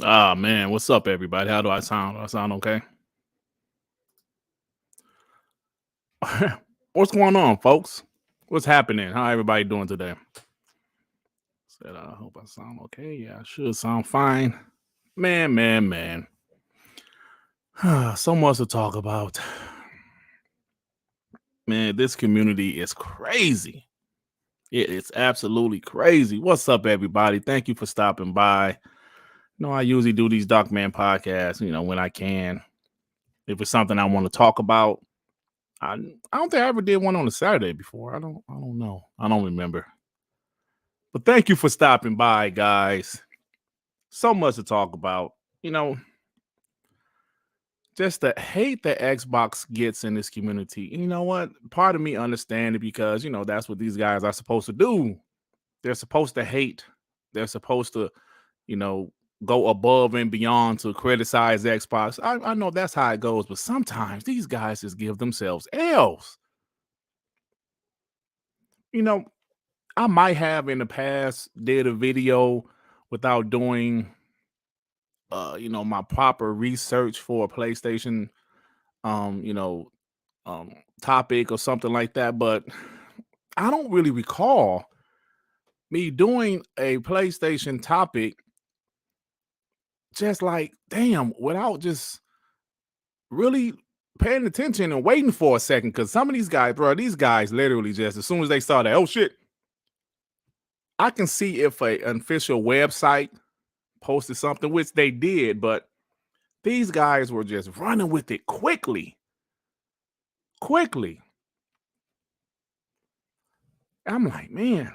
Ah, man, what's up, everybody? How do I sound? Do I sound okay? What's going on, folks? What's happening? How everybody doing today? Said, I hope I sound okay. Yeah, I should sound fine. Man. So much to talk about. Man, this community is crazy. It is absolutely crazy. What's up, everybody? Thank you for stopping by. I usually do these Darkman podcasts, when I can. If it's something I want to talk about. I don't think I ever did one on a Saturday before. I don't know. I don't remember. But thank you for stopping by, guys. So much to talk about. Just the hate that Xbox gets in this community. And you know what? Part of me understand it because, that's what these guys are supposed to do. They're supposed to hate. They're supposed to, go above and beyond to criticize Xbox. I know that's how it goes, but sometimes these guys just give themselves L's. I might have in the past did a video without doing my proper research for a PlayStation topic or something like that, but I don't really recall me doing a PlayStation topic just like without just really paying attention and waiting for a second, because some of these guys literally just as soon as they saw that, oh shit, I can see if an official website posted something, which they did, but these guys were just running with it quickly. I'm like, man,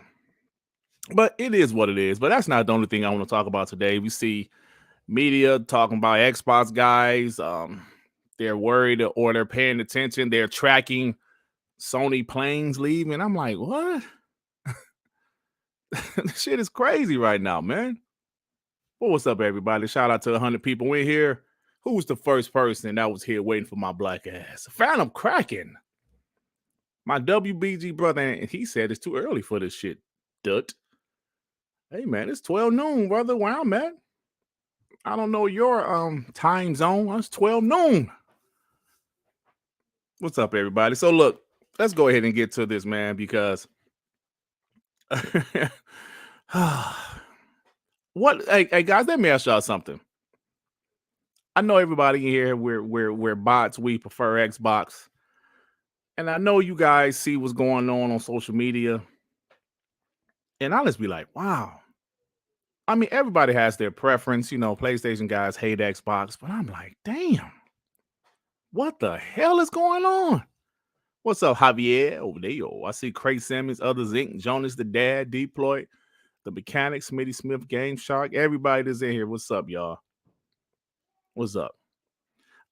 but it is what it is. But that's not the only thing I want to talk about today. We see media talking about Xbox guys. They're worried or they're paying attention. They're tracking Sony planes leaving. I'm like, what? This shit is crazy right now, man. Well, what's up, everybody? Shout out to 100 people in here. Who was the first person that was here waiting for my black ass? Phantom Kraken. My WBG brother, and he said it's too early for this shit. Durt. Hey, man, it's 12 noon, brother, where I'm at. I don't know your time zone. It's 12 noon. What's up, everybody? So, look, let's go ahead and get to this, man, because hey, guys, let me ask y'all something. I know everybody here, we're bots. We prefer Xbox. And I know you guys see what's going on social media. And I'll just be like, wow. I mean, everybody has their preference. PlayStation guys hate Xbox. But I'm like, damn. What the hell is going on? What's up, Javier? Oh, there. I see Craig Simmons, Other Zinc, Jonas the Dad, Deploy, The Mechanic, Smitty Smith, Game Shark. Everybody that's in here. What's up, y'all? What's up?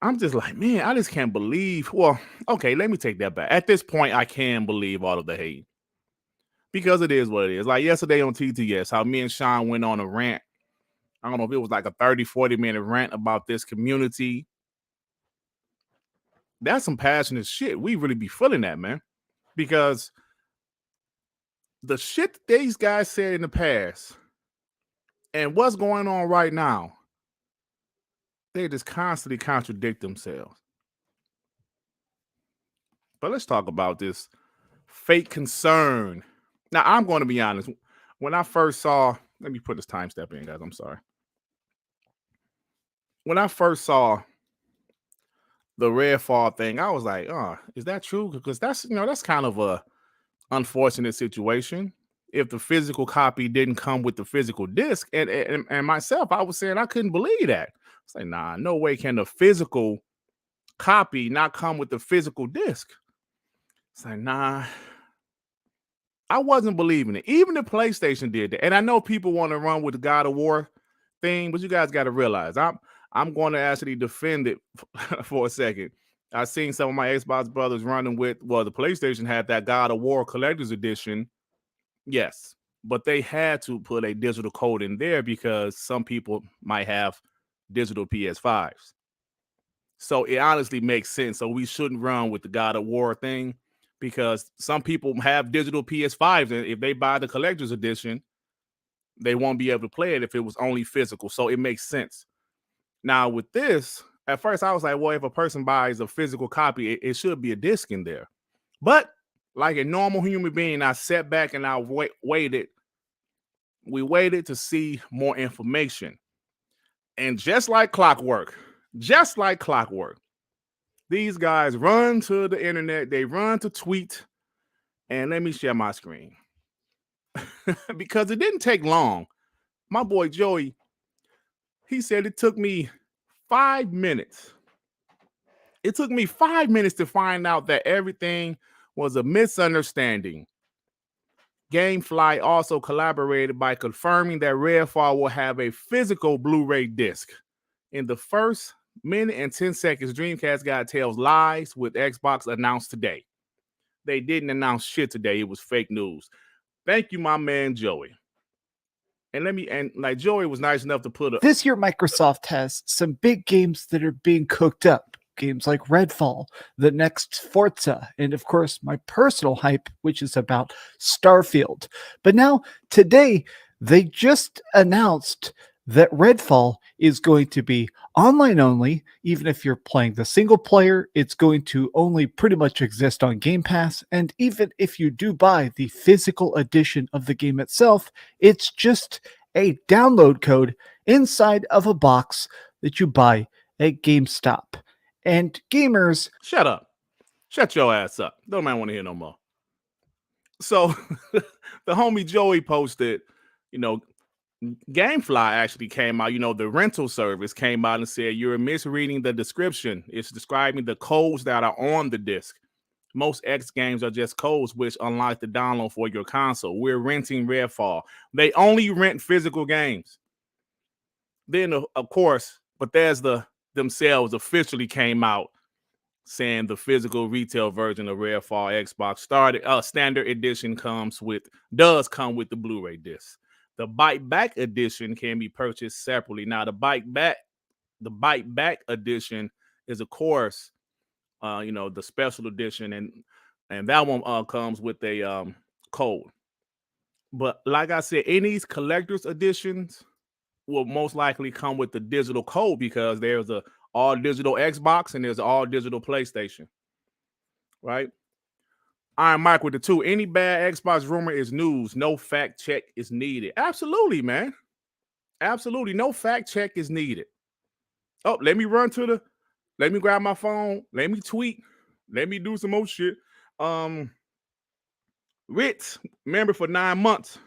I'm just like, man, I just can't believe. Well, okay, let me take that back. At this point, I can believe all of the hate. Because it is what it is. Like yesterday on TTS, how me and Sean went on a rant. I don't know if it was like a 30, 40-minute rant about this community. That's some passionate shit. We really be feeling that, man. Because the shit that these guys said in the past and what's going on right now, they just constantly contradict themselves. But let's talk about this fake concern. Now, I'm going to be honest. When I first saw, let me put this time step in, guys. I'm sorry. When I first saw the Redfall thing, I was like, oh, is that true? Because that's kind of a unfortunate situation. If the physical copy didn't come with the physical disc, and myself, I was saying I couldn't believe that. It's like, nah, no way can the physical copy not come with the physical disc. It's like, nah, I wasn't believing it. Even the PlayStation did that. And I know people want to run with the God of War thing, but you guys got to realize I'm going to actually defend it for a second. I've seen some of my Xbox brothers running with, well, the PlayStation had that God of War Collector's Edition. Yes, but they had to put a digital code in there because some people might have digital PS5s. So it honestly makes sense. So we shouldn't run with the God of War thing. because some people have digital PS5s, and if they buy the collector's edition, they won't be able to play it if it was only physical. So it makes sense. Now with this, at first I was like, well, if a person buys a physical copy, it should be a disc in there. But like a normal human being, I sat back and I waited. We waited to see more information. And just like clockwork, these guys run to the internet, they run to tweet, and let me share my screen. Because it didn't take long. My boy Joey, he said it took me 5 minutes. It took me 5 minutes to find out that everything was a misunderstanding. Gamefly also collaborated by confirming that Redfall will have a physical Blu-ray disc. In the first minute and 10 seconds, Dreamcast guy tells lies with Xbox announced today. They didn't announce shit today. It was fake news. Thank you, my man Joey. And like Joey was nice enough to put This year, Microsoft has some big games that are being cooked up. Games like Redfall, the next Forza, and of course, my personal hype, which is about Starfield. But now, today, they just announced that Redfall is going to be online only. Even if you're playing the single player, it's going to only pretty much exist on Gamepass. And even if you do buy the physical edition of the game itself, it's just a download code inside of a box that you buy at GameStop. And gamers... Shut up. Shut your ass up. Don't mind want to hear no more. So, the homie Joey posted, Gamefly actually came out, the rental service came out and said, you're misreading the description. It's describing the codes that are on the disc. Most X games are just codes which unlock the download for your console. We're renting Redfall. They only rent physical games. Then, of course, Bethesda themselves officially came out saying the physical retail version of Redfall Xbox standard edition does come with the Blu-ray disc. The Bite Back edition can be purchased separately. Now, the Bite Back edition is, of course, the special edition, and that one comes with a code. But like I said, in these collector's editions will most likely come with the digital code, because there's a all digital Xbox and there's an all digital PlayStation, right? Iron Mike with the 2. Any bad Xbox rumor is news. No fact check is needed. Absolutely, man. Absolutely. No fact check is needed. Oh, let me grab my phone. Let me tweet. Let me do some more shit. Ritz, member for 9 months,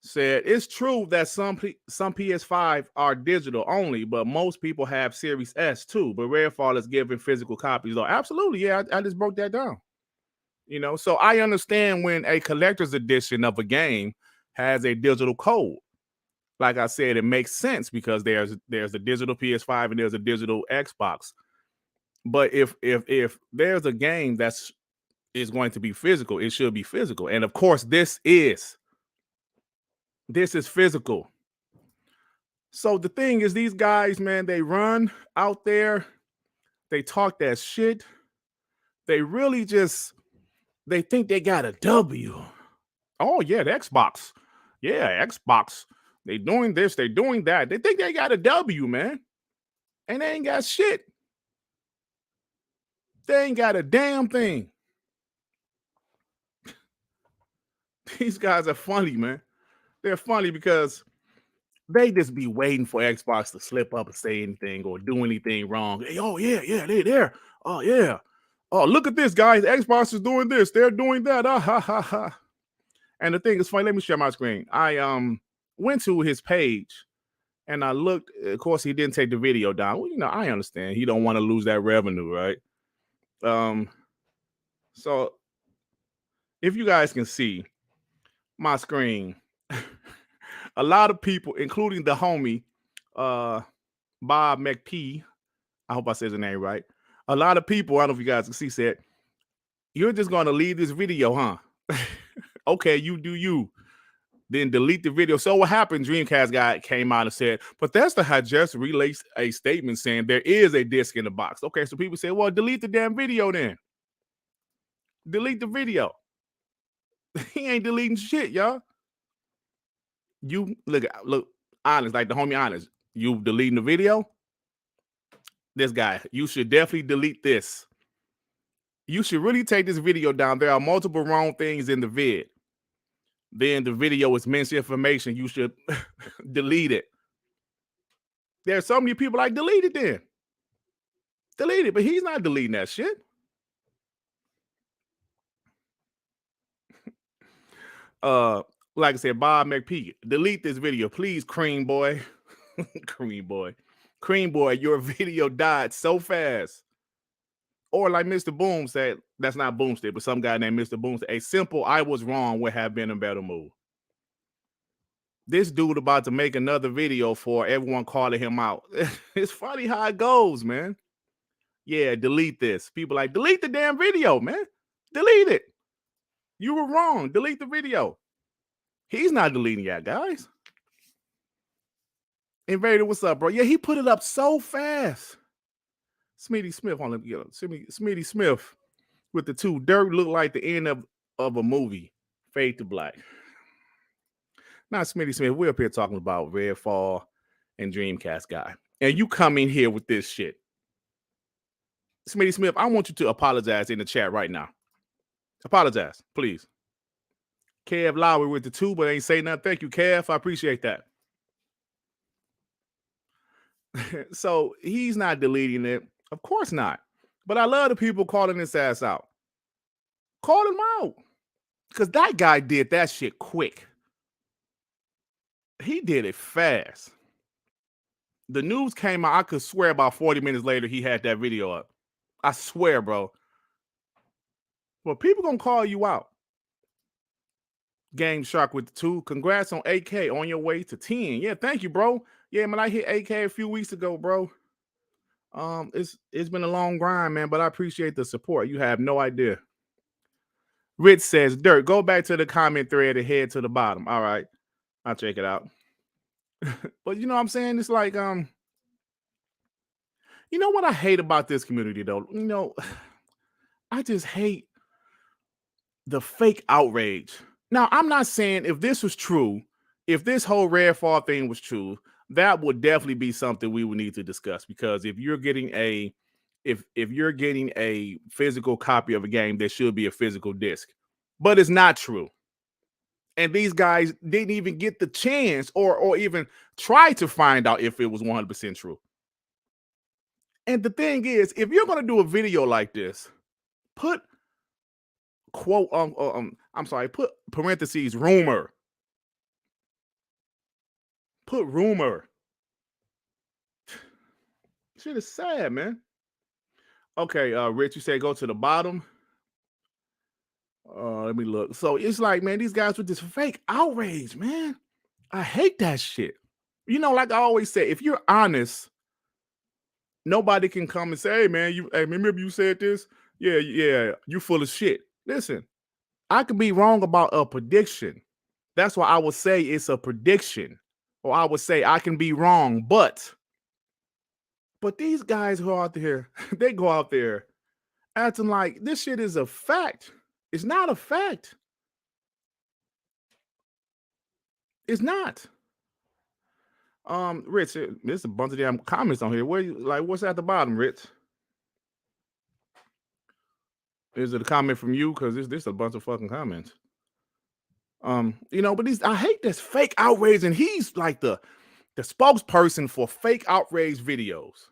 said it's true that some PS5 are digital only, but most people have Series S too. But Redfall is giving physical copies though. Absolutely, yeah. I just broke that down. So I understand when a collector's edition of a game has a digital code. Like I said, it makes sense because there's a digital PS5 and there's a digital Xbox. But if there's a game is going to be physical, it should be physical. And of course, this is physical. So the thing is, these guys, man, they run out there, they talk that shit. They really they think they got a W. Oh yeah, the Xbox. Yeah, Xbox. They doing this, they doing that. They think they got a W, man. And they ain't got shit. They ain't got a damn thing. These guys are funny, man. They're funny because they just be waiting for Xbox to slip up and say anything or do anything wrong. Hey, oh, yeah, they there. Oh, yeah. Oh, look at this, guys. Xbox is doing this. They're doing that. Ah, ha, ha, ha. And the thing is funny. Let me share my screen. I went to his page and I looked. Of course, he didn't take the video down. Well, I understand. He don't want to lose that revenue, right? So if you guys can see my screen, a lot of people, including the homie Bob McP, I hope I said his name right. A lot of people, I don't know if you guys can see, said, you're just going to leave this video, huh? Okay, you do you. Then delete the video. So what happened? Dreamcast guy came out and said, Bethesda had just released a statement saying there is a disc in the box. Okay, so people say, well, delete the damn video then. Delete the video. He ain't deleting shit, y'all. You look, honest, like the homie honest. You deleting the video? This guy, you should definitely delete this. You should really take this video down. There are multiple wrong things in the vid. Then the video is misinformation. You should delete it. There's so many people like, delete it then. Delete it, but he's not deleting that shit. Like I said, Bob McPee, delete this video, please, Cream Boy. Cream Boy, your video died so fast. Or like Mr. Boom said, that's not Boomstick, but some guy named Mr. Boom said, a simple "I was wrong" would have been a better move. This dude about to make another video for everyone calling him out. It's funny how it goes, man. Yeah, delete this. People like, delete the damn video, man. Delete it. You were wrong. Delete the video. He's not deleting that, guys. Invader, what's up, bro? Yeah, he put it up so fast. Smitty Smith on the Smitty Smith with the two. Dirt looked like the end of a movie. Fade to black. Now, Smitty Smith, we're up here talking about Redfall and Dreamcast guy. And you come in here with this shit. Smitty Smith, I want you to apologize in the chat right now. Apologize, please. Kev Lowry with the two, but ain't say nothing. Thank you, Kev. I appreciate that. So he's not deleting it. Of course not. But I love the people calling his ass out. Call him out. Because that guy did that shit quick. He did it fast. The news came out. I could swear about 40 minutes later he had that video up. I swear, bro. Well, people gonna call you out. Game Shark with the two. Congrats on 8K on your way to 10. Yeah, thank you, bro. Yeah, man, I hit 8K a few weeks ago, bro. It's been a long grind, man, but I appreciate the support. You have no idea. Rich says, Dirt, go back to the comment thread and head to the bottom. All right, I'll check it out. But you know what I'm saying? It's like, you know what I hate about this community, though? You know, I just hate the fake outrage. Now, I'm not saying if this was true, if this whole Redfall thing was true, that would definitely be something we would need to discuss, because if you're getting a physical copy of a game, there should be a physical disc. But it's not true. And these guys didn't even get the chance or even try to find out if it was 100% true. And the thing is, if you're going to do a video like this, put put parentheses rumor. Put rumor. Shit is sad, man. Okay, Rich, you say go to the bottom. Let me look. So it's like, man, these guys with this fake outrage, man. I hate that shit. You know, like I always say, if you're honest, nobody can come and say, hey, man, remember you said this? Yeah, you full of shit. Listen, I could be wrong about a prediction. That's why I would say it's a prediction. Or I would say I can be wrong, but these guys who are out there, they go out there acting like this shit is a fact. It's not a fact. It's not. Rich, there's a bunch of damn comments on here. What's at the bottom, Rich? Is it a comment from you? Because this a bunch of fucking comments. You know, but I hate this fake outrage, and he's like the spokesperson for fake outrage videos.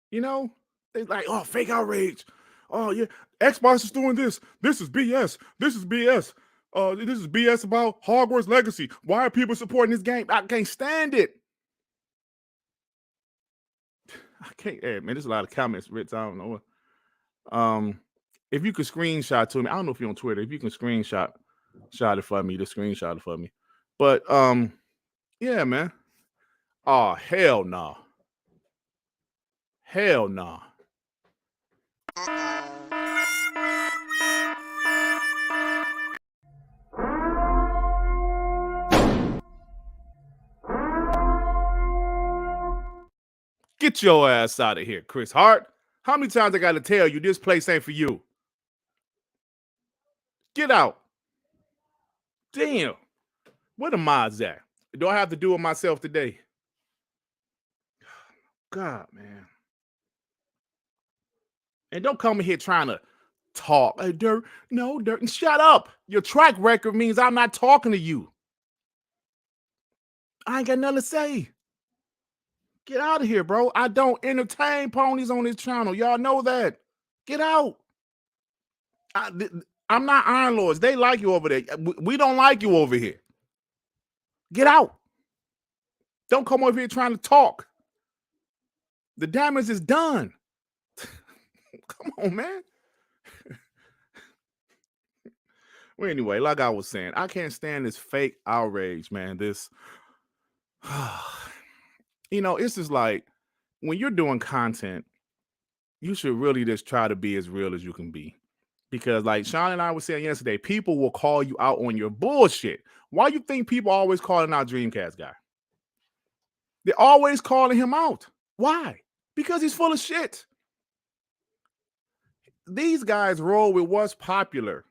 You know, they're like, oh, fake outrage. Oh yeah, Xbox is doing this. This is BS. This is BS. This is BS about Hogwarts Legacy. Why are people supporting this game? I can't stand it. I can't. Hey, man, there's a lot of comments, Rich. I don't know. If you could screenshot to me, I don't know if you're on Twitter. If you can screenshot it for me, screenshot it for me. But yeah, man. Oh, hell no. Hell no. Get your ass out of here, Chris Hart. How many times I got to tell you this place ain't for you? Get out. Damn. Where the mods at? Do I have to do it myself today? God, man. And don't come in here trying to talk. Hey, Durt, no, Durt. And shut up. Your track record means I'm not talking to you. I ain't got nothing to say. Get out of here, bro. I don't entertain ponies on this channel. Y'all know that. Get out. I'm not Iron Lords. They like you over there. We don't like you over here. Get out. Don't come over here trying to talk. The damage is done. Come on, man. Well, anyway, like I was saying, I can't stand this fake outrage, man. This, it's just like when you're doing content, you should really just try to be as real as you can be. Because like Sean and I were saying yesterday, people will call you out on your bullshit. Why you think people are always calling out Dreamcast guy? They're always calling him out. Why? Because he's full of shit. These guys roll with what's popular.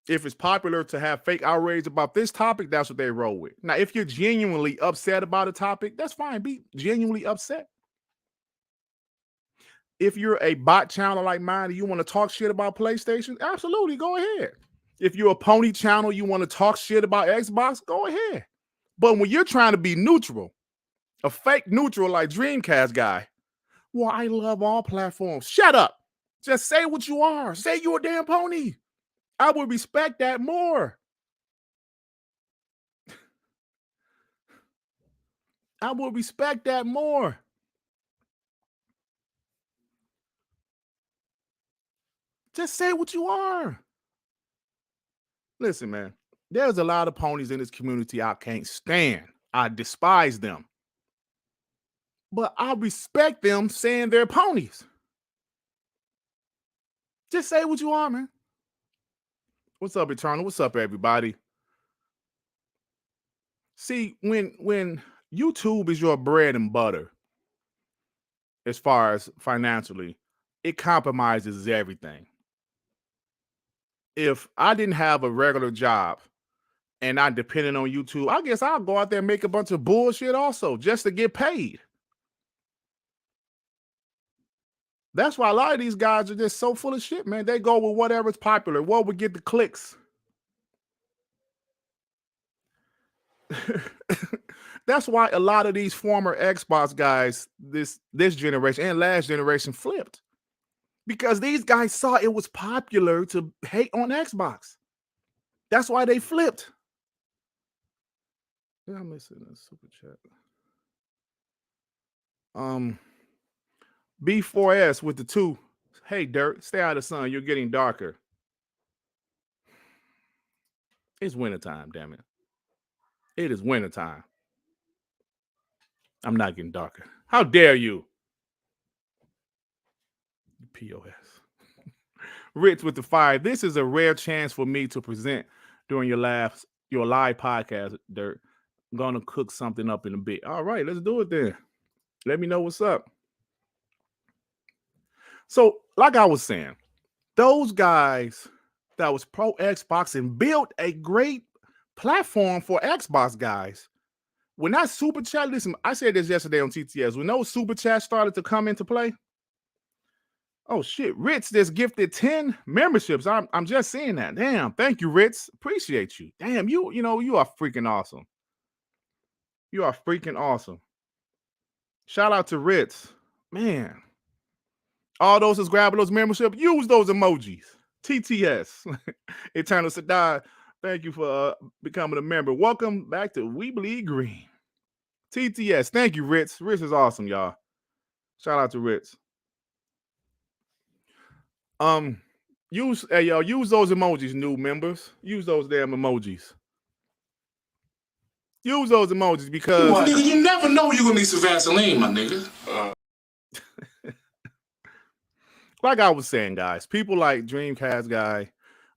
If it's popular to have fake outrage about this topic, that's what they roll with. Now, if you're genuinely upset about a topic, that's fine. Be genuinely upset. If you're a bot channel like mine and you want to talk shit about PlayStation, absolutely, go ahead. If you're a pony channel, you want to talk shit about Xbox, go ahead. But when you're trying to be neutral, a fake neutral like Dreamcast guy, well, I love all platforms. Shut up. Just say what you are. Say you're a damn pony. I would respect that more. I would respect that more. Just say what you are. Listen, man, there's a lot of ponies in this community I can't stand. I despise them. But I respect them saying they're ponies. Just say what you are, man. What's up, Eternal? What's up, everybody? See, when YouTube is your bread and butter, as far as financially, it compromises everything. If I didn't have a regular job and I depended on YouTube, I guess I'll go out there and make a bunch of bullshit also just to get paid. That's why a lot of these guys are just so full of shit, man. They go with whatever's popular, what would get the clicks. That's why a lot of these former Xbox guys, this generation and last generation, flipped. Because these guys saw it was popular to hate on Xbox. That's why they flipped. Yeah, I'm missing a super chat. B4S with the 2. Hey, Dirt, stay out of the sun. You're getting darker. It's wintertime, damn it. It is wintertime. I'm not getting darker. How dare you? POS. Rich with the 5. This is a rare chance for me to present during your live podcast, Dirt. I'm going to cook something up in a bit. All right, let's do it then. Let me know what's up. So, like I was saying, those guys that was pro Xbox and built a great platform for Xbox guys. When that super chat, listen, I said this yesterday on TTS. When those super chats started to come into play, oh shit, Ritz just gifted 10 memberships. I'm just seeing that. Damn, thank you, Ritz. Appreciate you. Damn, you are freaking awesome. You are freaking awesome. Shout out to Ritz. Man. All those is grabbing those memberships. Use those emojis. TTS. Eternal Sadai. Thank you for becoming a member. Welcome back to We Bleed Green. TTS. Thank you, Ritz. Ritz is awesome, y'all. Shout out to Ritz. Use those emojis, new members. Use those damn emojis. Use those emojis because nigga, you never know you're gonna need some Vaseline, my nigga. Like I was saying, guys, people like Dreamcast guy,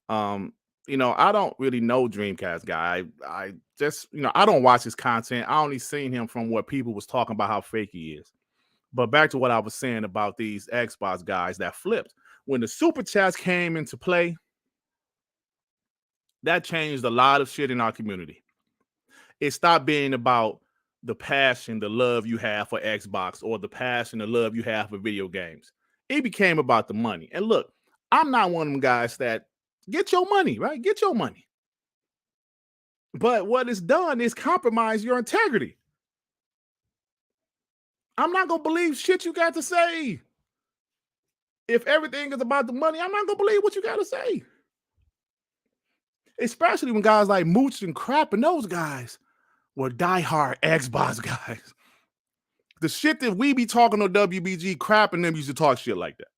I don't really know Dreamcast guy. I just, I don't watch his content. I only seen him from what people was talking about how fake he is. But back to what I was saying about these Xbox guys that flipped. When the super chats came into play, that changed a lot of shit in our community. It stopped being about the passion, the love you have for Xbox, or the passion, the love you have for video games. It became about the money. And look, I'm not one of them guys that get your money, right? Get your money. But what it's done is compromise your integrity. I'm not going to believe shit you got to say. If everything is about the money, I'm not going to believe what you got to say. Especially when guys like Mooch and Crap and those guys were diehard Xbox guys. The shit that we be talking on WBG, Crap and them used to talk shit like that.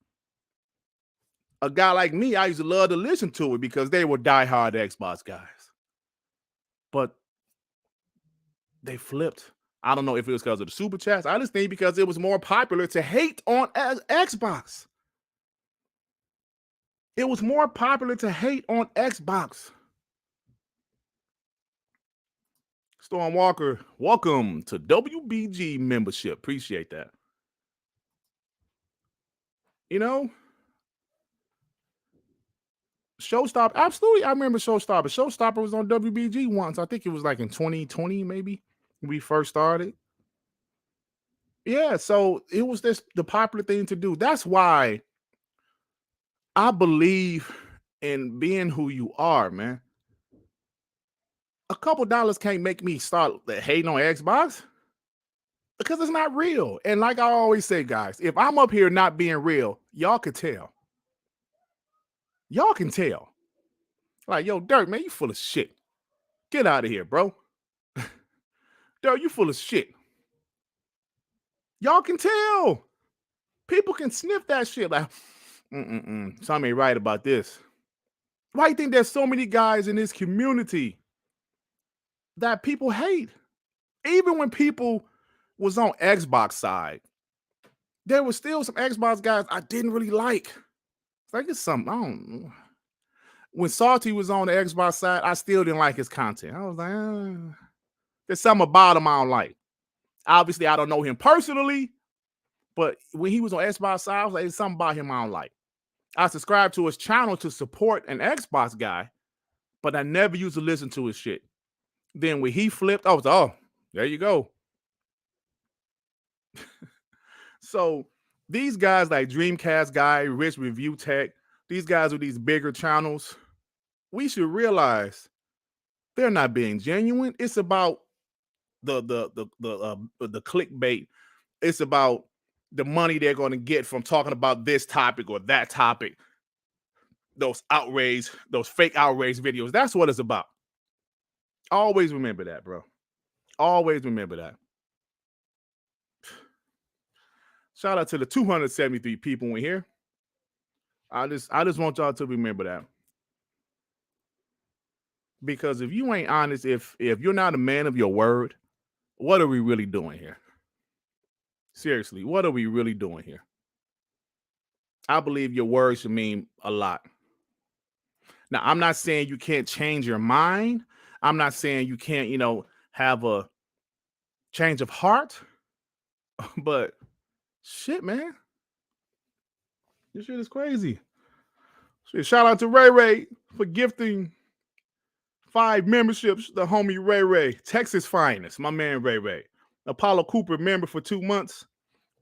A guy like me, I used to love to listen to it because they were diehard Xbox guys. But they flipped. I don't know if it was because of the super chats. I just think because it was more popular to hate on Xbox. It was more popular to hate on Xbox. Storm Walker, welcome to WBG membership. Appreciate that. You know, Showstopper, absolutely. I remember Showstopper. Showstopper was on WBG once. I think it was like in 2020, maybe, when we first started. Yeah, so it was the popular thing to do. That's why I believe in being who you are, man. A couple dollars can't make me start hating on Xbox because it's not real. And like I always say, guys, if I'm up here not being real, y'all can tell. Y'all can tell. Like, yo, Durt, man, you full of shit. Get out of here, bro. Durt, you full of shit. Y'all can tell. People can sniff that shit like, something ain't right about this. Why do you think there's so many guys in this community that people hate? Even when people was on Xbox side, there was still some Xbox guys I didn't really like. It's like it's something, I don't know. When Salty was on the Xbox side, I still didn't like his content. I was like, there's something about him I don't like. Obviously, I don't know him personally, but when he was on Xbox side, I was like, there's something about him I don't like. I subscribed to his channel to support an Xbox guy, but I never used to listen to his shit. Then when he flipped, I was like, oh, there you go. So these guys like Dreamcast guy, Rich Review Tech, these guys with these bigger channels, we should realize they're not being genuine. It's about the clickbait. It's about the money they're going to get from talking about this topic or that topic. Those outrage, those fake outrage videos. That's what it's about. Always remember that, bro. Always remember that. Shout out to the 273 people in here. I just want y'all to remember that. Because if you ain't honest, if you're not a man of your word, what are we really doing here? Seriously, what are we really doing here? I believe your words should mean a lot. Now, I'm not saying you can't change your mind. I'm not saying you can't, have a change of heart. But shit, man. This shit is crazy. Shout out to Ray Ray for gifting 5 memberships. The homie Ray Ray, Texas finest, my man Ray Ray. Apollo Cooper member for 2 months.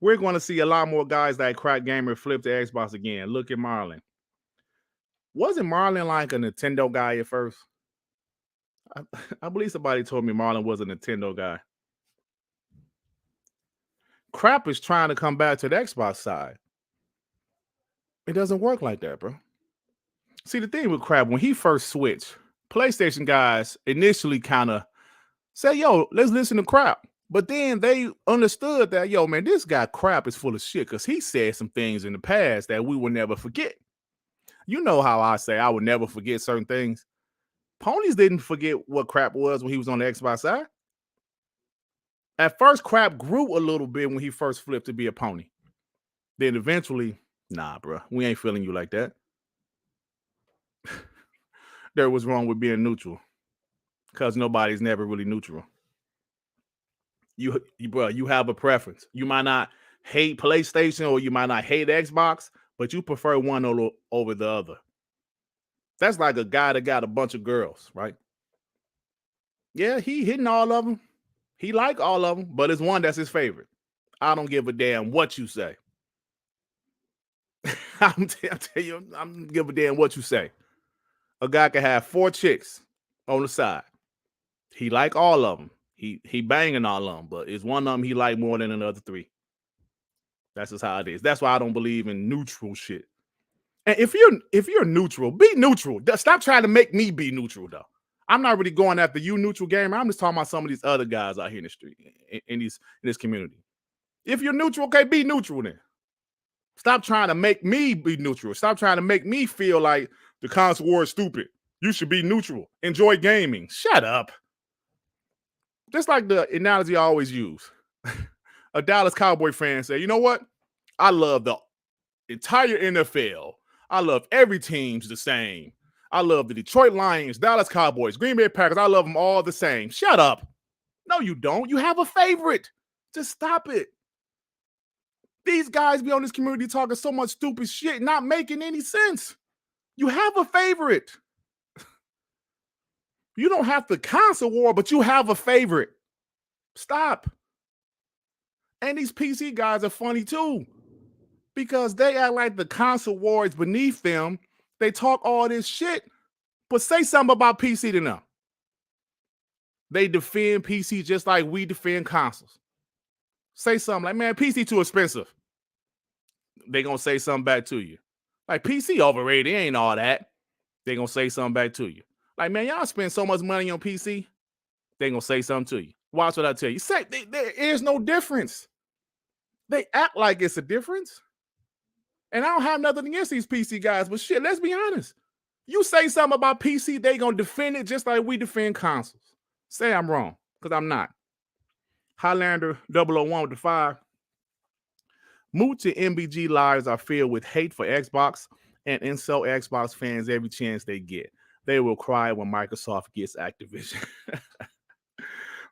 We're going to see a lot more guys like Crack Gamer flip to Xbox again. Look at Marlon. Wasn't Marlon like a Nintendo guy at first? I believe somebody told me Marlon was a Nintendo guy. Crap is trying to come back to the Xbox side. It doesn't work like that, bro. See, the thing with Crap, when he first switched, PlayStation guys initially kind of say, yo, let's listen to Crap. But then they understood that, yo, man, this guy Crap is full of shit because he said some things in the past that we will never forget. You know how I say I would never forget certain things. Ponies didn't forget what Crap was when he was on the Xbox side. At first, Crap grew a little bit when he first flipped to be a pony. Then eventually, nah, bro, we ain't feeling you like that. There was wrong with being neutral because nobody's never really neutral. You have a preference. You might not hate PlayStation or you might not hate Xbox, but you prefer one over the other. That's like a guy that got a bunch of girls, right? Yeah, he hitting all of them. He like all of them, but it's one that's his favorite. I don't give a damn what you say. I'm tell you, I'm give a damn what you say. A guy can have 4 chicks on the side. He like all of them. He banging all of them, but it's one of them he like more than the other 3. That's just how it is. That's why I don't believe in neutral shit. And if you're neutral, be neutral. Stop trying to make me be neutral, though. I'm not really going after you, neutral gamer. I'm just talking about some of these other guys out here in the street, in this community. If you're neutral, okay, be neutral then. Stop trying to make me be neutral. Stop trying to make me feel like the console war is stupid. You should be neutral. Enjoy gaming. Shut up. Just like the analogy I always use. A Dallas Cowboy fan said, you know what? I love the entire NFL. I love every team's the same. I love the Detroit Lions, Dallas Cowboys, Green Bay Packers. I love them all the same. Shut up. No, you don't. You have a favorite. Just stop it. These guys be on this community talking so much stupid shit, not making any sense. You have a favorite. You don't have the console war, but you have a favorite. Stop. And these PC guys are funny too, because they act like the console war is beneath them. They talk all this shit, but say something about PC to them. They defend PC just like we defend consoles. Say something like, man, PC too expensive. They gonna say something back to you. Like, PC overrated, it ain't all that. They gonna say something back to you. Like, man, y'all spend so much money on PC, they gonna say something to you. Watch what I tell you. Say there is no difference. They act like it's a difference. And I don't have nothing against these PC guys, but shit, let's be honest. You say something about PC, they gonna defend it just like we defend consoles. Say I'm wrong, because I'm not. Highlander 001 with the 5. Mooch and MBG lives are filled with hate for Xbox and insult Xbox fans every chance they get. They will cry when Microsoft gets Activision.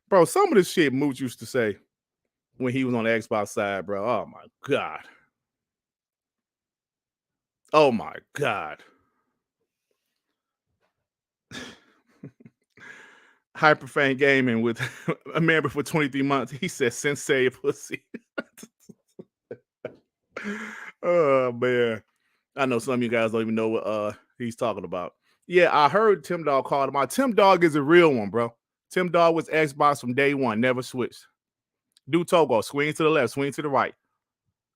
Bro, some of the shit Mooch used to say when he was on the Xbox side, bro. Oh my God. Oh my God. Hyperfan Gaming with a member for 23 months. He said, Sensei pussy. Oh, man. I know some of you guys don't even know what he's talking about. Yeah, I heard Tim Dog called him out. Tim Dog is a real one, bro. Tim Dog was Xbox from day one, never switched. Do Togo, swing to the left, swing to the right.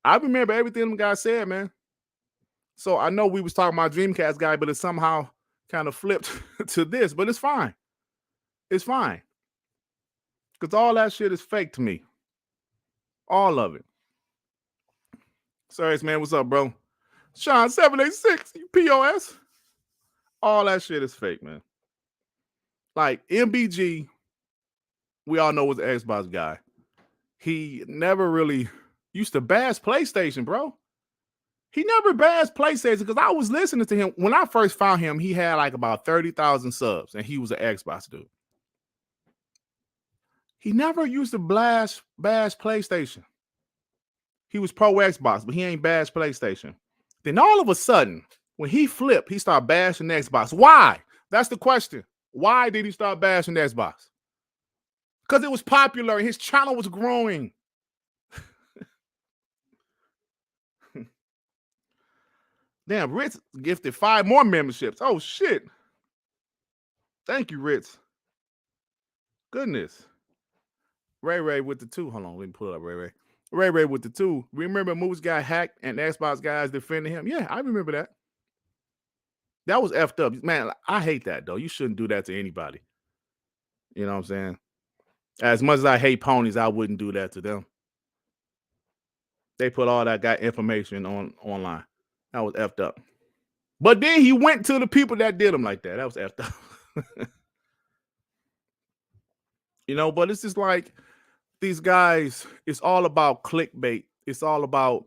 I remember everything them guys said, man. So I know we was talking about Dreamcast guy, but it somehow kind of flipped to this, but it's fine. It's fine. Because all that shit is fake to me. All of it. Serious, man. What's up, bro? Sean 786, POS. All that shit is fake, man. Like MBG, we all know was an Xbox guy. He never really used to bash PlayStation, bro. He never bashed PlayStation because I was listening to him. When I first found him, he had like about 30,000 subs and he was an Xbox dude. He never used to bash PlayStation. He was pro Xbox, but he ain't bash PlayStation. Then all of a sudden, when he flipped, he started bashing Xbox. Why? That's the question. Why did he start bashing Xbox? Because it was popular and his channel was growing. Damn, Ritz gifted 5 more memberships. Oh, shit. Thank you, Ritz. Goodness. Ray with the 2. Hold on, let me pull it up, Ray. Ray with the 2. Remember Moose got hacked and Xbox guys defending him? Yeah, I remember that. That was effed up. Man, I hate that, though. You shouldn't do that to anybody. You know what I'm saying? As much as I hate ponies, I wouldn't do that to them. They put all that guy information online. That was effed up. But then he went to the people that did him like that. That was effed up. You know, but it's just like these guys, it's all about clickbait. It's all about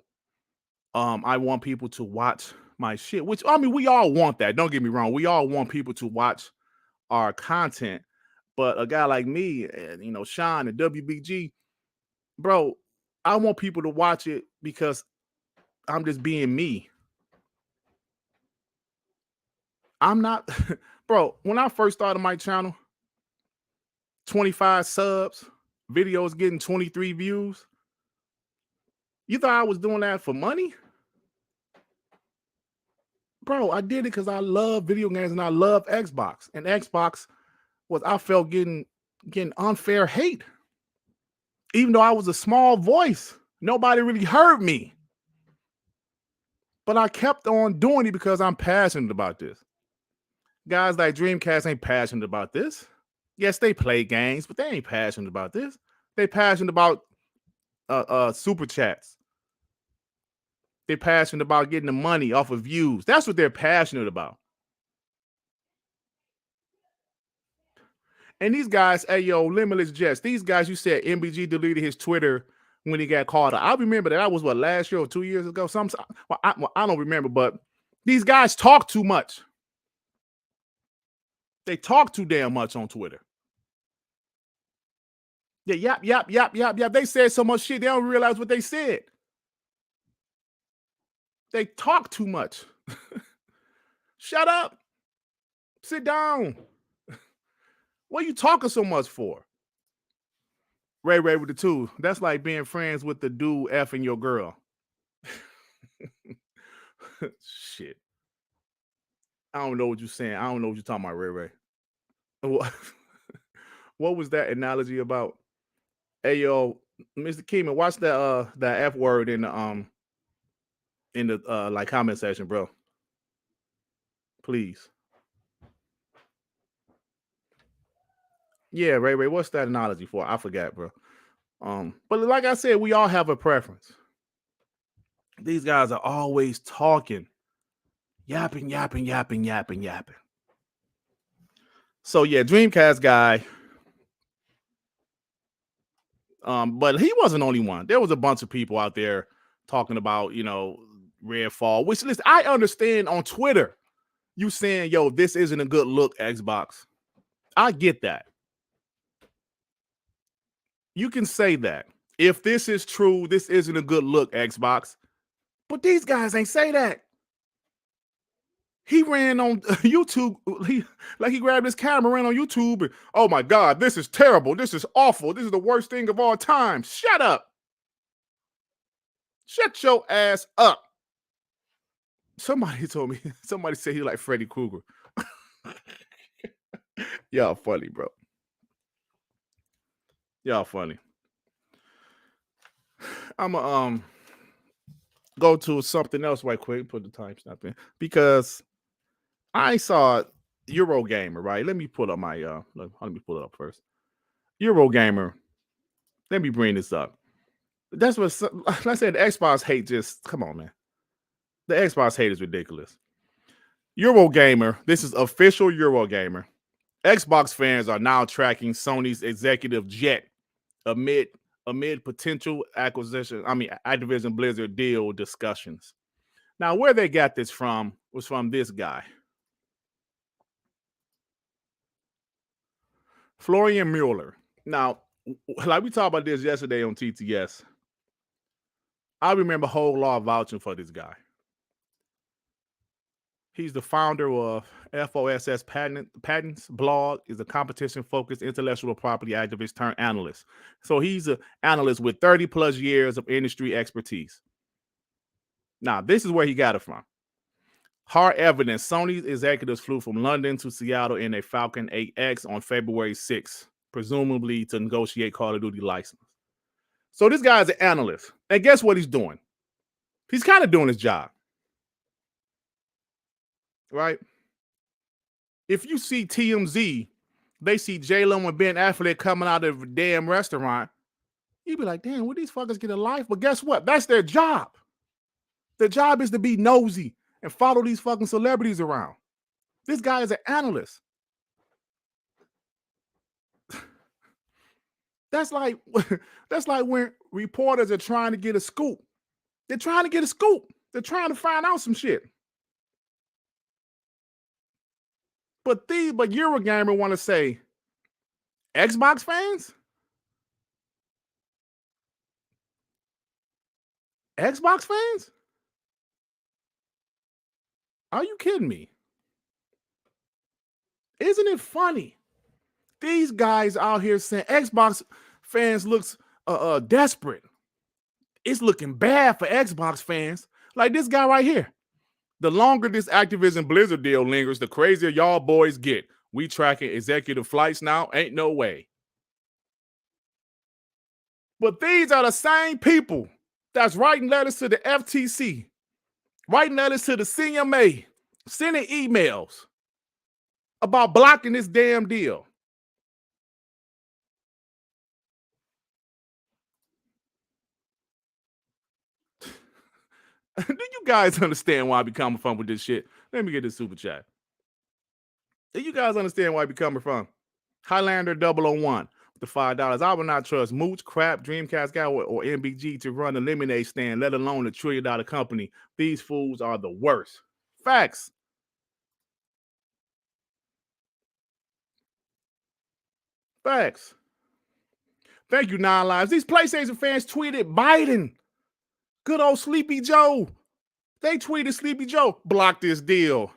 I want people to watch my shit, which, I mean, we all want that. Don't get me wrong. We all want people to watch our content. But a guy like me, and, you know, Sean and WBG, bro, I want people to watch it because I'm just being me. I'm not, bro. When I first started my channel, 25 subs, videos getting 23 views. You thought I was doing that for money? Bro, I did it because I love video games and I love Xbox. And Xbox was, I felt getting unfair hate. Even though I was a small voice, nobody really heard me. But I kept on doing it because I'm passionate about this. Guys like Dreamcast ain't passionate about this. Yes, they play games, but they ain't passionate about this. They passionate about super chats. They're passionate about getting the money off of views. That's what they're passionate about. And these guys, hey, yo, Limitless Jets, these guys, you said MBG deleted his Twitter when he got called out. I remember that was, what, last year or 2 years ago? I don't remember, but these guys talk too much. They talk too damn much on Twitter. Yeah, yap. They said so much shit, they don't realize what they said. They talk too much. Shut up. Sit down. What are you talking so much for? Ray with the 2. That's like being friends with the dude effing your girl. Shit. I don't know what you're saying. I don't know what you're talking about, Ray. What was that analogy about? Hey, yo, Mr. Keeman, watch that F word in the like comment section, bro. Please. Yeah, Ray, what's that analogy for? I forgot, bro. But like I said, we all have a preference. These guys are always talking, yapping. So yeah, Dreamcast guy. But he wasn't the only one. There was a bunch of people out there talking about, Redfall, which, listen, I understand on Twitter, you saying, yo, this isn't a good look, Xbox. I get that. You can say that. If this is true, this isn't a good look, Xbox. But these guys ain't say that. He ran on YouTube. He grabbed his camera, ran on YouTube, and, oh my God, this is terrible. This is awful. This is the worst thing of all time. Shut up. Shut your ass up. Somebody said he like Freddy Krueger. Y'all funny, bro. Y'all funny. I'm going to go to something else right quick. Put the timestamp in. Because I saw Eurogamer, right? Let me pull up my, let me pull it up first. Eurogamer. Let me bring this up. That's what I said. The Xbox hate just, come on, man. The Xbox hate is ridiculous. Eurogamer, this is official Eurogamer. Xbox fans are now tracking Sony's executive jet amid potential Activision Blizzard deal discussions. Now, where they got this from was from this guy. Florian Mueller. Now, like we talked about this yesterday on TTS, I remember whole law vouching for this guy. He's the founder of FOSS Patents blog, is a competition-focused intellectual property activist turned analyst. So he's an analyst with 30 plus years of industry expertise. Now, this is where he got it from. Hard evidence. Sony's executives flew from London to Seattle in a Falcon 8X on February 6th, presumably to negotiate Call of Duty license. So this guy's an analyst. And guess what he's doing? He's kind of doing his job. Right? If you see TMZ, they see J-Lo and Ben Affleck coming out of a damn restaurant, you'd be like, damn, would these fuckers get a life? But guess what? That's their job. Their job is to be nosy and follow these fucking celebrities around. This guy is an analyst. That's like when reporters are trying to get a scoop. They're trying to get a scoop. They're trying to find out some shit. But Eurogamer want to say, Xbox fans? Xbox fans? Are you kidding me? Isn't it funny? These guys out here saying Xbox fans looks desperate. It's looking bad for Xbox fans. Like this guy right here. The longer this Activision Blizzard deal lingers, the crazier y'all boys get. We tracking executive flights now. Ain't no way. But these are the same people that's writing letters to the FTC, writing letters to the CMA, sending emails about blocking this damn deal. Do you guys understand why I be coming from with this shit? Let me get this super chat. Do you guys understand why I be coming from? Highlander 001 with the $5. I will not trust Mooch, Crap, Dreamcast guy, or MBG to run a lemonade stand, let alone a $1 trillion company. These fools are the worst. Facts. Facts. Thank you, Nine Lives. These PlayStation fans tweeted Biden. Good old Sleepy Joe. They tweeted Sleepy Joe, block this deal.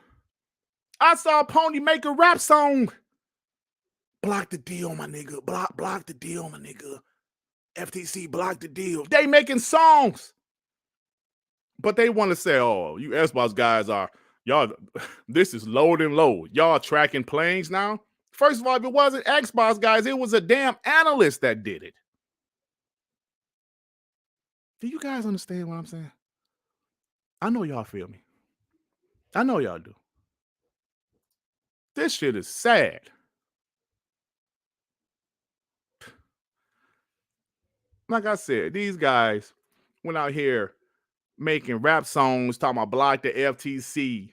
I saw Pony make a rap song. Block the deal, my nigga. Block the deal, my nigga. FTC, block the deal. They making songs. But they want to say, oh, you Xbox guys are, y'all, this is loading low. Y'all tracking planes now? First of all, if it wasn't Xbox guys, it was a damn analyst that did it. Do you guys understand what I'm saying? I know y'all feel me. I know y'all do. This shit is sad. Like I said, these guys went out here making rap songs, talking about block the FTC,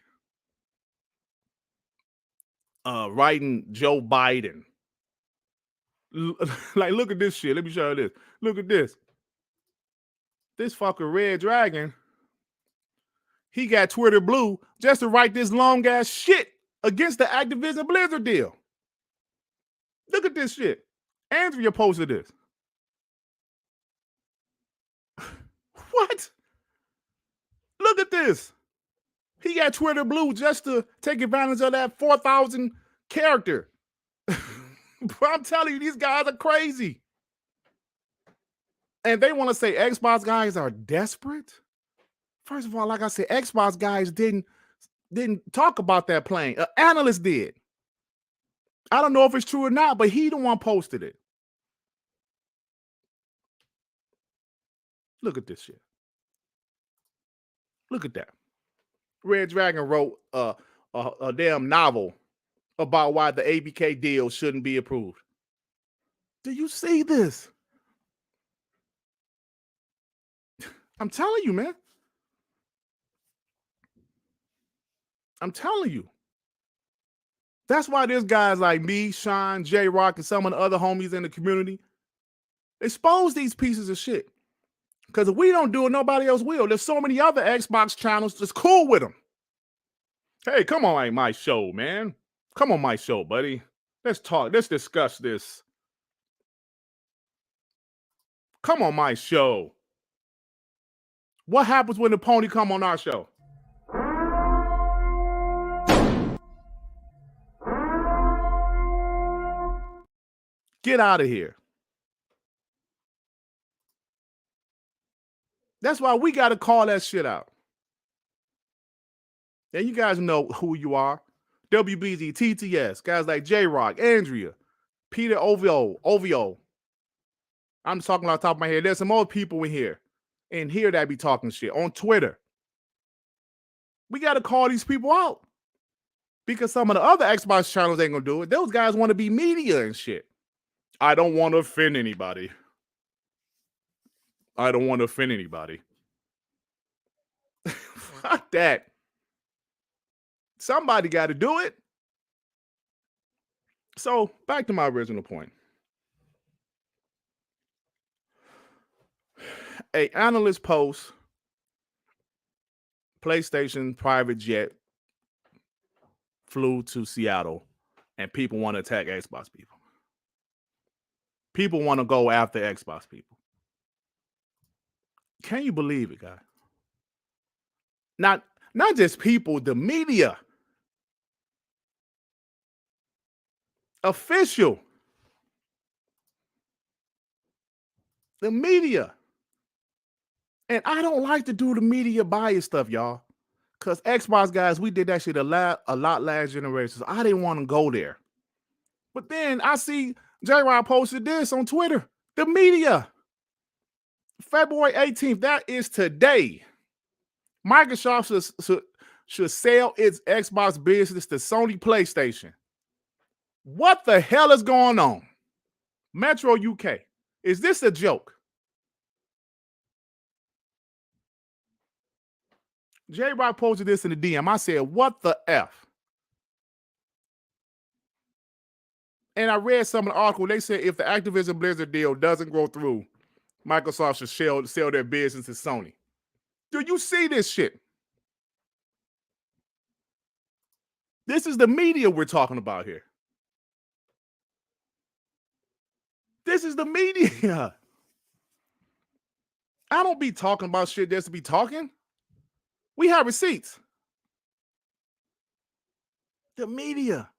writing Joe Biden. Like, look at this shit. Let me show you this. Look at this. This fucker Red Dragon, he got Twitter blue just to write this long ass shit against the Activision Blizzard deal. Look at this shit. Andrea posted this. What? Look at this. He got Twitter blue just to take advantage of that 4,000 character. Bro, I'm telling you, these guys are crazy. And they want to say Xbox guys are desperate. First of all, like I said, Xbox guys didn't talk about that plane. An analyst did. I don't know if it's true or not, but he the one posted it. Look at this shit. Look at that. Red Dragon wrote a damn novel about why the ABK deal shouldn't be approved. Do you see this? I'm telling you, man. I'm telling you. That's why there's guys like me, Sean, J-Rock, and some of the other homies in the community expose these pieces of shit. Because if we don't do it, nobody else will. There's so many other Xbox channels that's cool with them. Hey, come on my show, man. Come on my show, buddy. Let's talk. Let's discuss this. Come on my show. What happens when the pony come on our show? Get out of here. That's why we got to call that shit out. And you guys know who you are. WBG, TTS, guys like J-Rock, Andrea, Peter Ovio. I'm just talking off the top of my head. There's some more people in here that be talking shit on Twitter. We got to call these people out. Because some of the other Xbox channels ain't going to do it. Those guys want to be media and shit. I don't want to offend anybody. I don't want to offend anybody. Fuck that. Somebody got to do it. So, back to my original point. An analyst posts PlayStation private jet flew to Seattle and people want to attack Xbox people. People want to go after Xbox people. Can you believe it, guy? Not just people, the media. Official. The media. And I don't like to do the media bias stuff, y'all. Because Xbox guys, we did that shit a lot last generation. So I didn't want to go there. But then I see J-Rod posted this on Twitter. The media. February 18th. That is today. Microsoft should sell its Xbox business to Sony PlayStation. What the hell is going on? Metro UK. Is this a joke? J-Rock posted this in the DM. I said, what the F? And I read some of the article. They said if the Activision Blizzard deal doesn't go through, Microsoft should sell their business to Sony. Do you see this shit? This is the media we're talking about here. This is the media. I don't be talking about shit just to be talking. We have receipts. The media.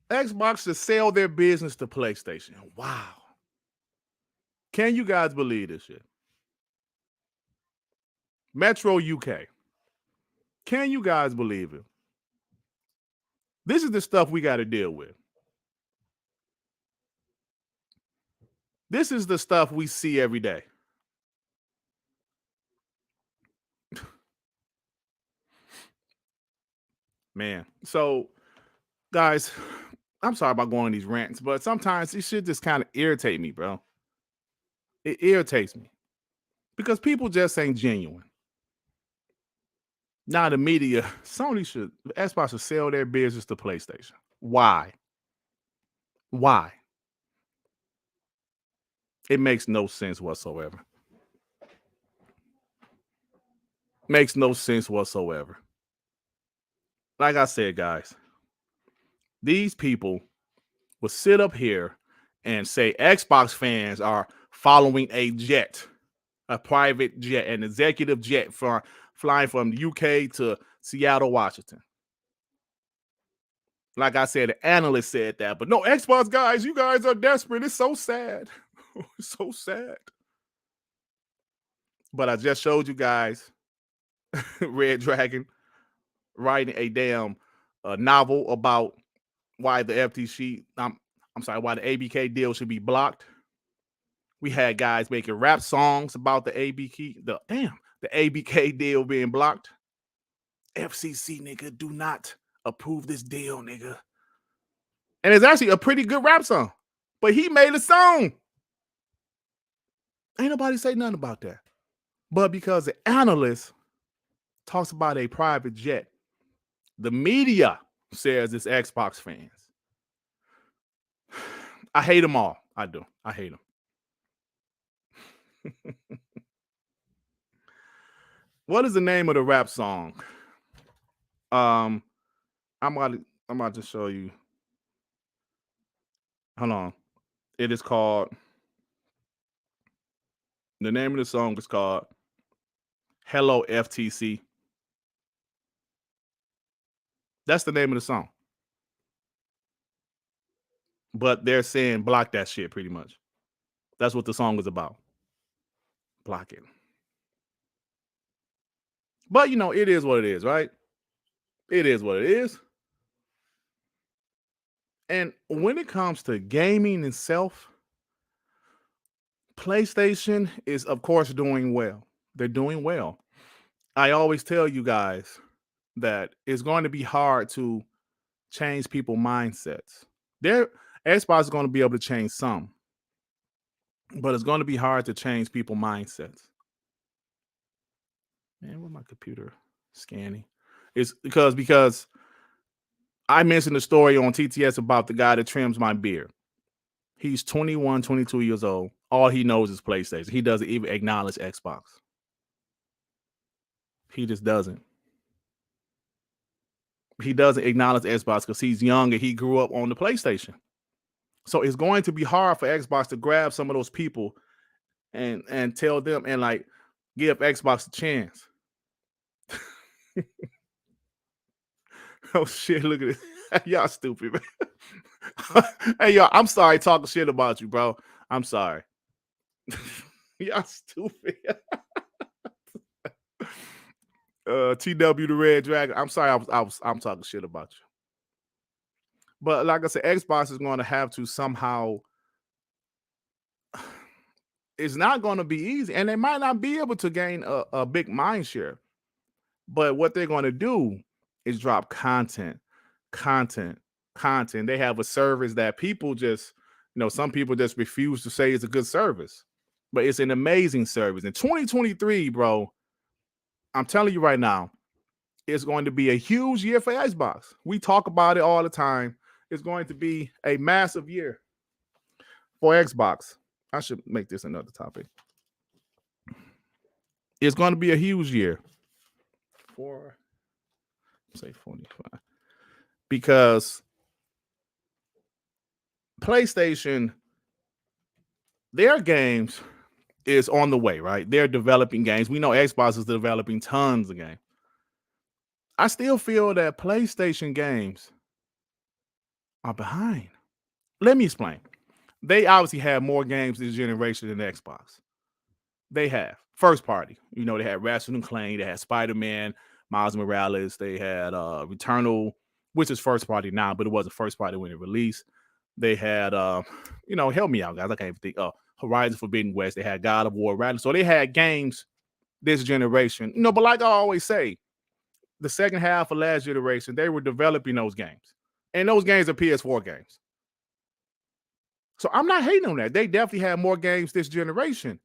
Xbox should sell their business to PlayStation. Wow. Can you guys believe this shit? Metro UK. Can you guys believe it? This is the stuff we got to deal with. This is the stuff we see every day. Man, so guys, I'm sorry about going on these rants, but sometimes this shit just kind of irritate me, bro. It irritates me because people just ain't genuine. Now the media, Xbox should sell their business to PlayStation. Why? Why? It makes no sense whatsoever. Makes no sense whatsoever. Like I said, guys, these people will sit up here and say Xbox fans are following a jet, a private jet, an executive jet flying from the UK to Seattle, Washington. Like I said, the analyst said that, but no, Xbox guys, you guys are desperate. It's so sad. It's so sad. But I just showed you guys Red Dragon writing a damn novel about why the FTC, why the ABK deal should be blocked. We had guys making rap songs about the ABK deal being blocked. FCC, nigga, do not approve this deal, nigga. And it's actually a pretty good rap song, but he made a song. Ain't nobody say nothing about that. But because the analyst talks about a private jet, the media says it's Xbox fans. I hate them all. I do. I hate them. What is the name of the rap song? I'm about to show you. Hold on. It is called. The name of the song is called Hello FTC. That's the name of the song. But they're saying block that shit pretty much. That's what the song is about. Block it. But, it is what it is, right? It is what it is. And when it comes to gaming itself, PlayStation is, of course, doing well. They're doing well. I always tell you guys that it's going to be hard to change people's mindsets. Xbox is going to be able to change some, but it's going to be hard to change people's mindsets. Man, where's my computer scanning? It's because I mentioned the story on TTS about the guy that trims my beard. He's 21, 22 years old. All he knows is PlayStation. He doesn't even acknowledge Xbox. He just doesn't. He doesn't acknowledge Xbox because he's young and he grew up on the PlayStation. So it's going to be hard for Xbox to grab some of those people and tell them and like give Xbox a chance. Oh shit, look at this. Y'all stupid, man. Hey y'all, I'm sorry talking shit about you, bro. I'm sorry. Y'all stupid. TW the Red Dragon. I'm sorry, I'm talking shit about you. But like I said, Xbox is going to have to somehow. It's not going to be easy, and they might not be able to gain a big mind share. But what they're going to do is drop content. They have a service that people just, some people just refuse to say it's a good service, but it's an amazing service. In 2023, bro, I'm telling you right now, it's going to be a huge year for Xbox. We talk about it all the time. It's going to be a massive year for Xbox. I should make this another topic. It's going to be a huge year for, say, 45. Because PlayStation, their games is on the way, right? They're developing games. We know Xbox is developing tons of games. I still feel that PlayStation games are behind. Let me explain. They obviously have more games this generation than Xbox. They have. First party. They had Ratchet & Clank, they had Spider-Man, Miles Morales, they had Returnal, which is first party now, but it wasn't first party when it released. They had, help me out, guys. I can't even think. Horizon Forbidden West. They had God of War Ragnarok. So they had games this generation. But like I always say, the second half of last generation, they were developing those games. And those games are PS4 games. So I'm not hating on that. They definitely have more games this generation.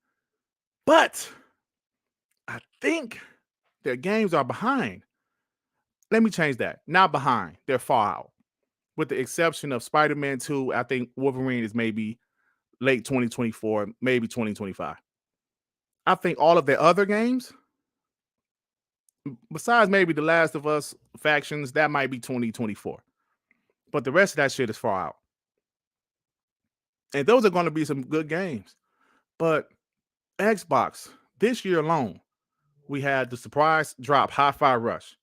But I think their games are behind. Let me change that. Not behind. They're far out. With the exception of Spider-Man 2, I think Wolverine is maybe late 2024, maybe 2025. I think all of their other games, besides maybe The Last of Us factions, that might be 2024. But the rest of that shit is far out. And those are going to be some good games. But Xbox, this year alone, we had the surprise drop, HiFi Rush,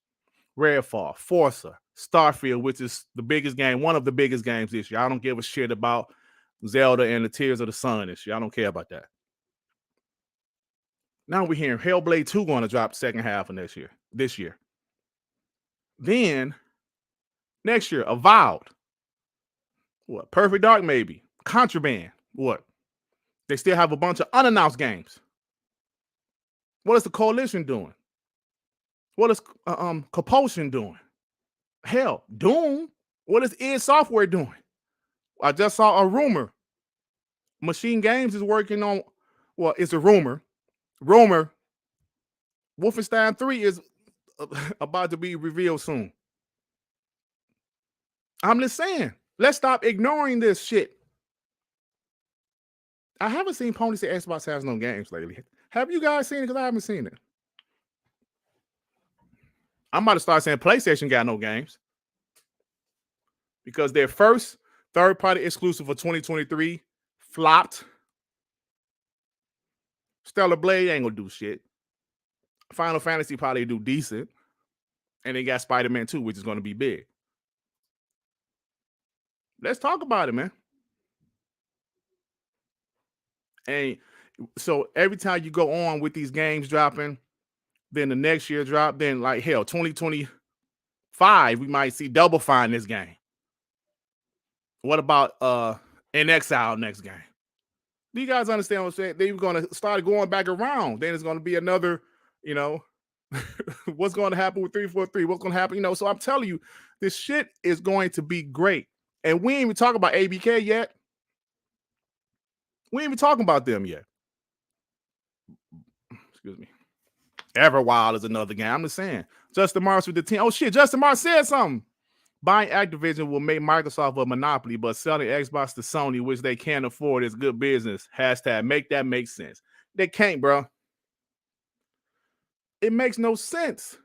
Redfall, Forza, Starfield, which is the biggest game, one of the biggest games this year. I don't give a shit about Zelda and the Tears of the Sun this year. I don't care about that. Now we're hearing Hellblade 2 going to drop second half of this year. Then, next year, Avowed. What? Perfect Dark, maybe. Contraband. What? They still have a bunch of unannounced games. What is the Coalition doing? What is Compulsion doing? Hell, Doom. What is id Software doing? I just saw a rumor. Machine Games is working on, well, it's a rumor. Wolfenstein 3 is about to be revealed soon. I'm just saying, let's stop ignoring this shit. I haven't seen Pony say Xbox has no games lately. Have you guys seen it? Because I haven't seen it. I'm about to start saying PlayStation got no games. Because their first third-party exclusive for 2023 flopped. Stellar Blade ain't gonna do shit. Final Fantasy probably do decent. And they got Spider-Man 2, which is gonna be big. Let's talk about it, man. And so every time you go on with these games dropping, then the next year drop, then like hell, 2025, we might see Double Fine this game. What about In Exile next game? Do you guys understand what I'm saying? They're going to start going back around. Then it's going to be another, what's going to happen with 343? What's going to happen? So I'm telling you, this shit is going to be great. And we ain't even talking about ABK yet. We ain't even talking about them yet. Excuse me. Everwild is another game. I'm just saying. Justin Mars with the team. Oh, shit. Justin Mars said something. Buying Activision will make Microsoft a monopoly, but selling Xbox to Sony, which they can't afford, is good business. # make that make sense. They can't, bro. It makes no sense.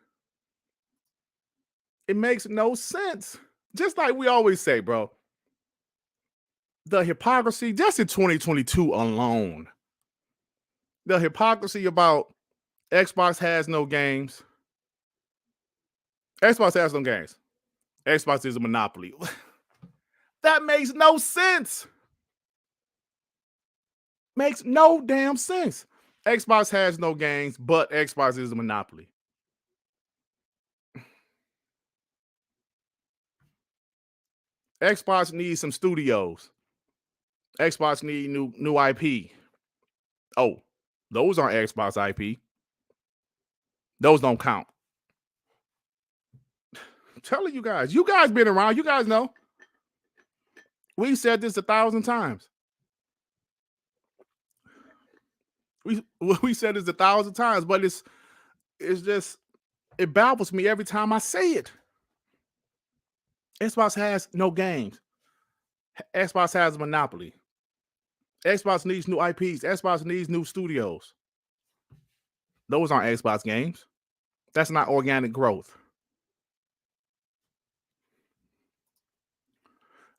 It makes no sense. Just like we always say, bro. The hypocrisy, just in 2022 alone. the hypocrisy about Xbox has no games. Xbox has no games. Xbox is a monopoly. That makes no sense. Makes no damn sense. Xbox has no games, but Xbox is a monopoly. Xbox needs some studios. Xbox need new IP. Oh, those aren't Xbox IP. Those don't count. I'm telling you guys been around. You guys know. We said this 1,000 times. We said this 1,000 times, but it's just, it baffles me every time I say it. Xbox has no games. Xbox has a monopoly. Xbox needs new IPs. Xbox needs new studios. Those aren't Xbox games. That's not organic growth.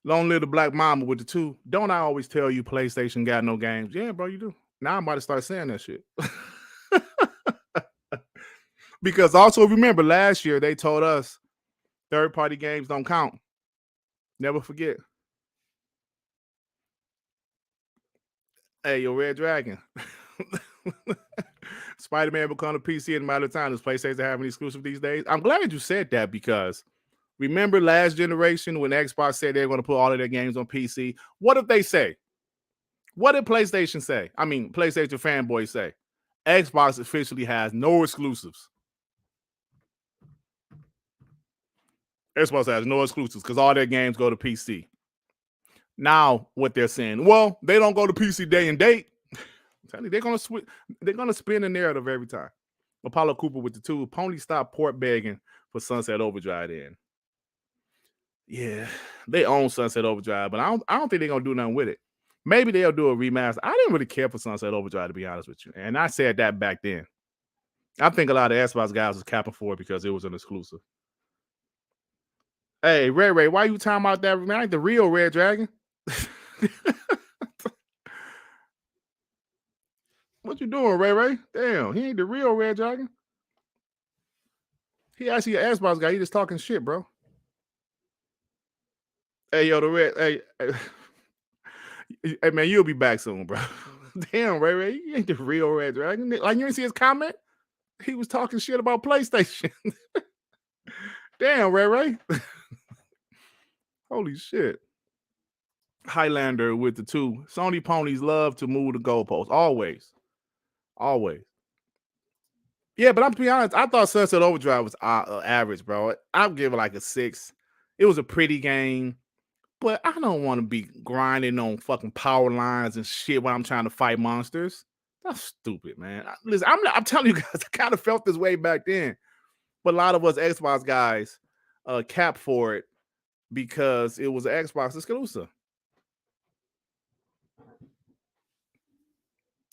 Long live the black mama with the 2. Don't I always tell you PlayStation got no games? Yeah, bro, you do. Now I'm about to start saying that shit. Because also remember last year they told us third-party games don't count. Never forget. Hey, yo, Red Dragon. Spider-Man become a PC in a matter of time. Does PlayStation have an exclusive these days? I'm glad you said that because remember last generation when Xbox said they're going to put all of their games on PC? What did they say? What did PlayStation say? I mean, PlayStation fanboys say. Xbox officially has no exclusives. Xbox has no exclusives because all their games go to PC. Now, what they're saying, well, they don't go to PC day and date. I'm telling you, they're gonna switch. They're gonna spin the narrative every time. Apollo Cooper with the 2. Pony stop port begging for Sunset Overdrive. In. Yeah, they own Sunset Overdrive, but I don't think they're gonna do nothing with it. Maybe they'll do a remaster. I didn't really care for Sunset Overdrive, to be honest with you, and I said that back then. I think a lot of Xbox guys was capping for it because it was an exclusive. Hey, Ray, why you talking about that? Man, I ain't the real Red Dragon. What you doing, Ray? Damn, he ain't the real Red Dragon. He actually an Xbox guy. He just talking shit, bro. Hey, yo, the Red. Hey, man, you'll be back soon, bro. Damn, Ray, you ain't the real Red Dragon. Like, you didn't see his comment? He was talking shit about PlayStation. Damn, Ray. Holy shit. Highlander with the 2. Sony ponies love to move the goalposts. Always. Yeah, but I'm to be honest, I thought Sunset Overdrive was average, bro. I'll give it like a 6. It was a pretty game, but I don't want to be grinding on fucking power lines and shit when I'm trying to fight monsters. That's stupid, man. Listen, I'm telling you guys, I kind of felt this way back then, but a lot of us Xbox guys capped for it because it was an Xbox exclusive.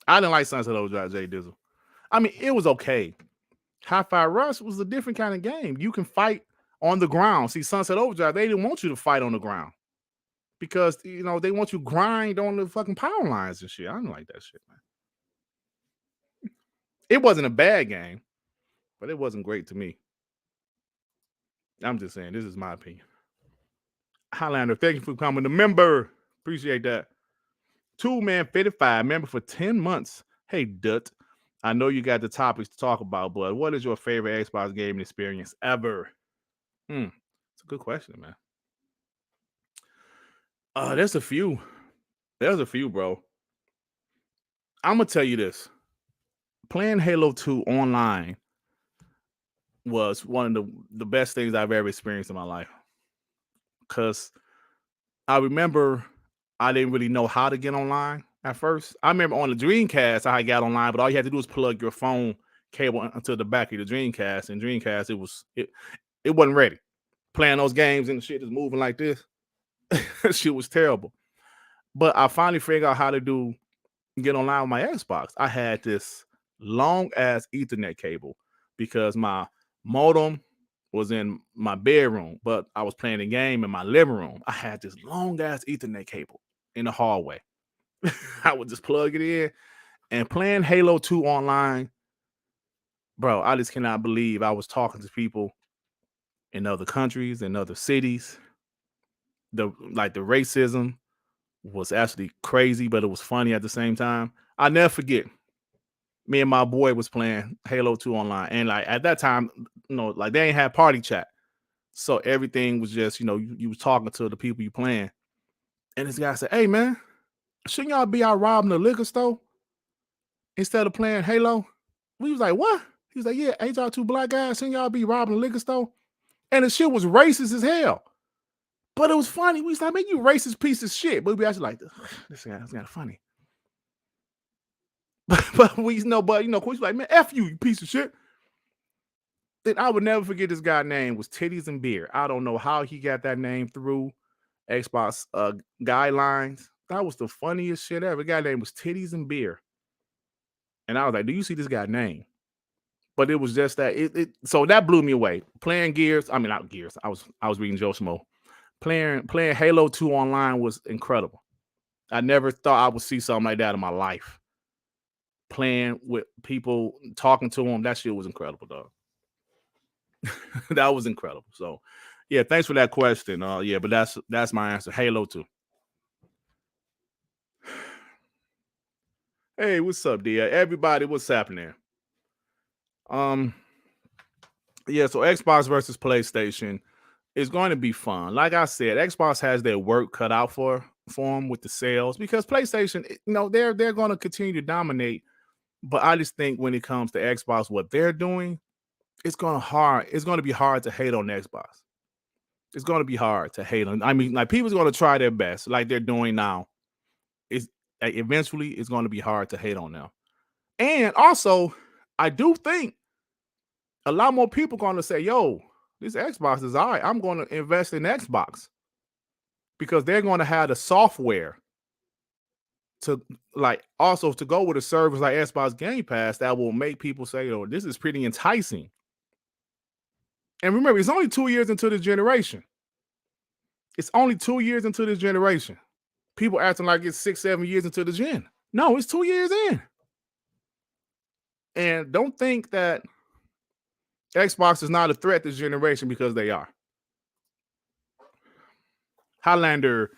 I didn't like Sunset Overdrive, Jay Dizzle. I mean, it was okay. HiFi Rush was a different kind of game. You can fight on the ground. See, Sunset Overdrive, they didn't want you to fight on the ground because, you know, they want you to grind on the fucking power lines and shit. I don't like that shit, man. It wasn't a bad game, but it wasn't great to me. I'm just saying, this is my opinion. Highlander, thank you for becoming a member. Appreciate that. 2Man55, member for 10 months. Hey, Dut. I know you got the topics to talk about, but what is your favorite Xbox gaming experience ever? It's a good question, man. There's a few. Bro. I'm going to tell you this. Playing Halo 2 online was one of the best things I've ever experienced in my life. Because I remember I didn't really know how to get online at first. I remember on the Dreamcast, I got online, but all you had to do was plug your phone cable into the back of the Dreamcast. And Dreamcast, it wasn't ready. Playing those games and the shit is moving like this. Shit was terrible. But I finally figured out how to get online with my Xbox. I had this long ass Ethernet cable because my modem was in my bedroom, but I was playing a game in my living room. I had this long ass Ethernet cable in the hallway. I would just plug it in And playing Halo 2 online, bro, I just cannot believe I was talking to people in other countries and other cities. The racism was actually crazy, but it was funny at the same time. I never forget. Me and my boy was playing Halo 2 online, and like at that time, like they ain't had party chat, so everything was just you was talking to the people you playing. And this guy said, "Hey man, shouldn't y'all be out robbing the liquor store instead of playing Halo?" We was like, "What?" He was like, "Yeah, ain't y'all two black guys? Shouldn't y'all be robbing the liquor store?" And the shit was racist as hell. But it was funny. We was like, "Man, you racist piece of shit." But we actually like, this guy's kind of funny. But we know, Quincy's like, "Man, F you piece of shit." Then I would never forget this guy's name was Titties and Beer. I don't know how he got that name through Xbox guidelines. That was the funniest shit ever. The guy's name was Titties and Beer. And I was like, "Do you see this guy's name?" But it was just that so that blew me away. Playing Gears, I mean not Gears. I was reading Joe Schmo. Playing Halo 2 online was incredible. I never thought I would see something like that in my life. Playing with people, talking to them, that shit was incredible, dog. That was incredible. So, yeah, thanks for that question. Yeah, but that's my answer. Halo 2. Hey, what's up, dear? Everybody, what's happening? Yeah, so Xbox versus PlayStation is going to be fun. Like I said, Xbox has their work cut out for them with the sales because PlayStation, they're going to continue to dominate. But I just think when it comes to Xbox, what they're doing, it's going to be hard to hate on Xbox. It's going to be hard to hate on. I mean, like people's going to try their best, like they're doing now. Eventually it's going to be hard to hate on them. And also, I do think a lot more people going to say, "Yo, this Xbox is all right. I'm going to invest in Xbox," because they're going to have the software to also to go with a service like Xbox Gamepass that will make people say, "Oh, this is pretty enticing." And remember, it's only 2 years into this generation. It's only 2 years into this generation. People acting like it's 6-7 years into the gen. No, it's 2 years in. And don't think that Xbox is not a threat this generation, because they are. Highlander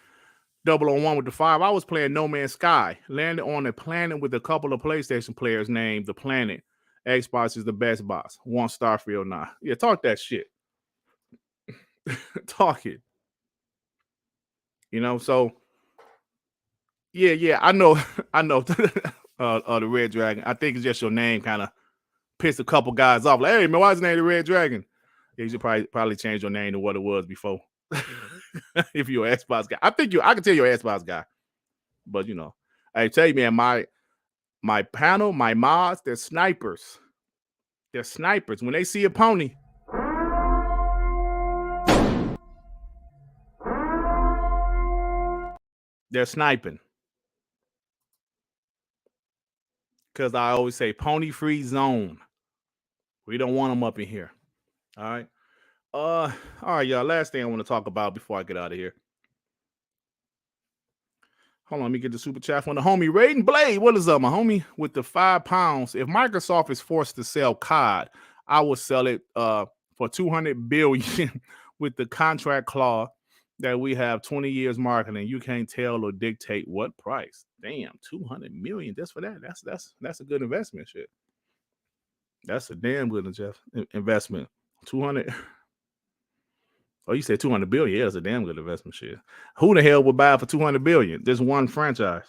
001 with the 5. I was playing No Man's Sky. Landed on a planet with a couple of PlayStation players named The Planet. Xbox is the best box. Want Starfield now. Yeah, talk that shit. Talk it. So yeah, I know. The Red Dragon. I think it's just your name kind of pissed a couple guys off. Like, "Hey man, why is his name the Red Dragon?" Yeah, you should probably change your name to what it was before. If you're an Xbox guy, I can tell you're an Xbox guy. But I tell you, man, my panel, my mods, they're snipers. They're snipers. When they see a pony, they're sniping. Because I always say pony free zone. We don't want them up in here. All right. All right, y'all. Last thing I want to talk about before I get out of here. Hold on, let me get the super chat from the homie Raiden Blade. What is up, my homie? With the £5. If Microsoft is forced to sell COD, I will sell it for $200 billion with the contract clause that we have 20 years marketing. You can't tell or dictate what price. Damn, $200 million just for that. That's a good investment, shit. That's a damn good investment. 200. Oh, you said 200 billion. Yeah, that's a damn good investment, shit. Who the hell would buy it for 200 billion? Just one franchise.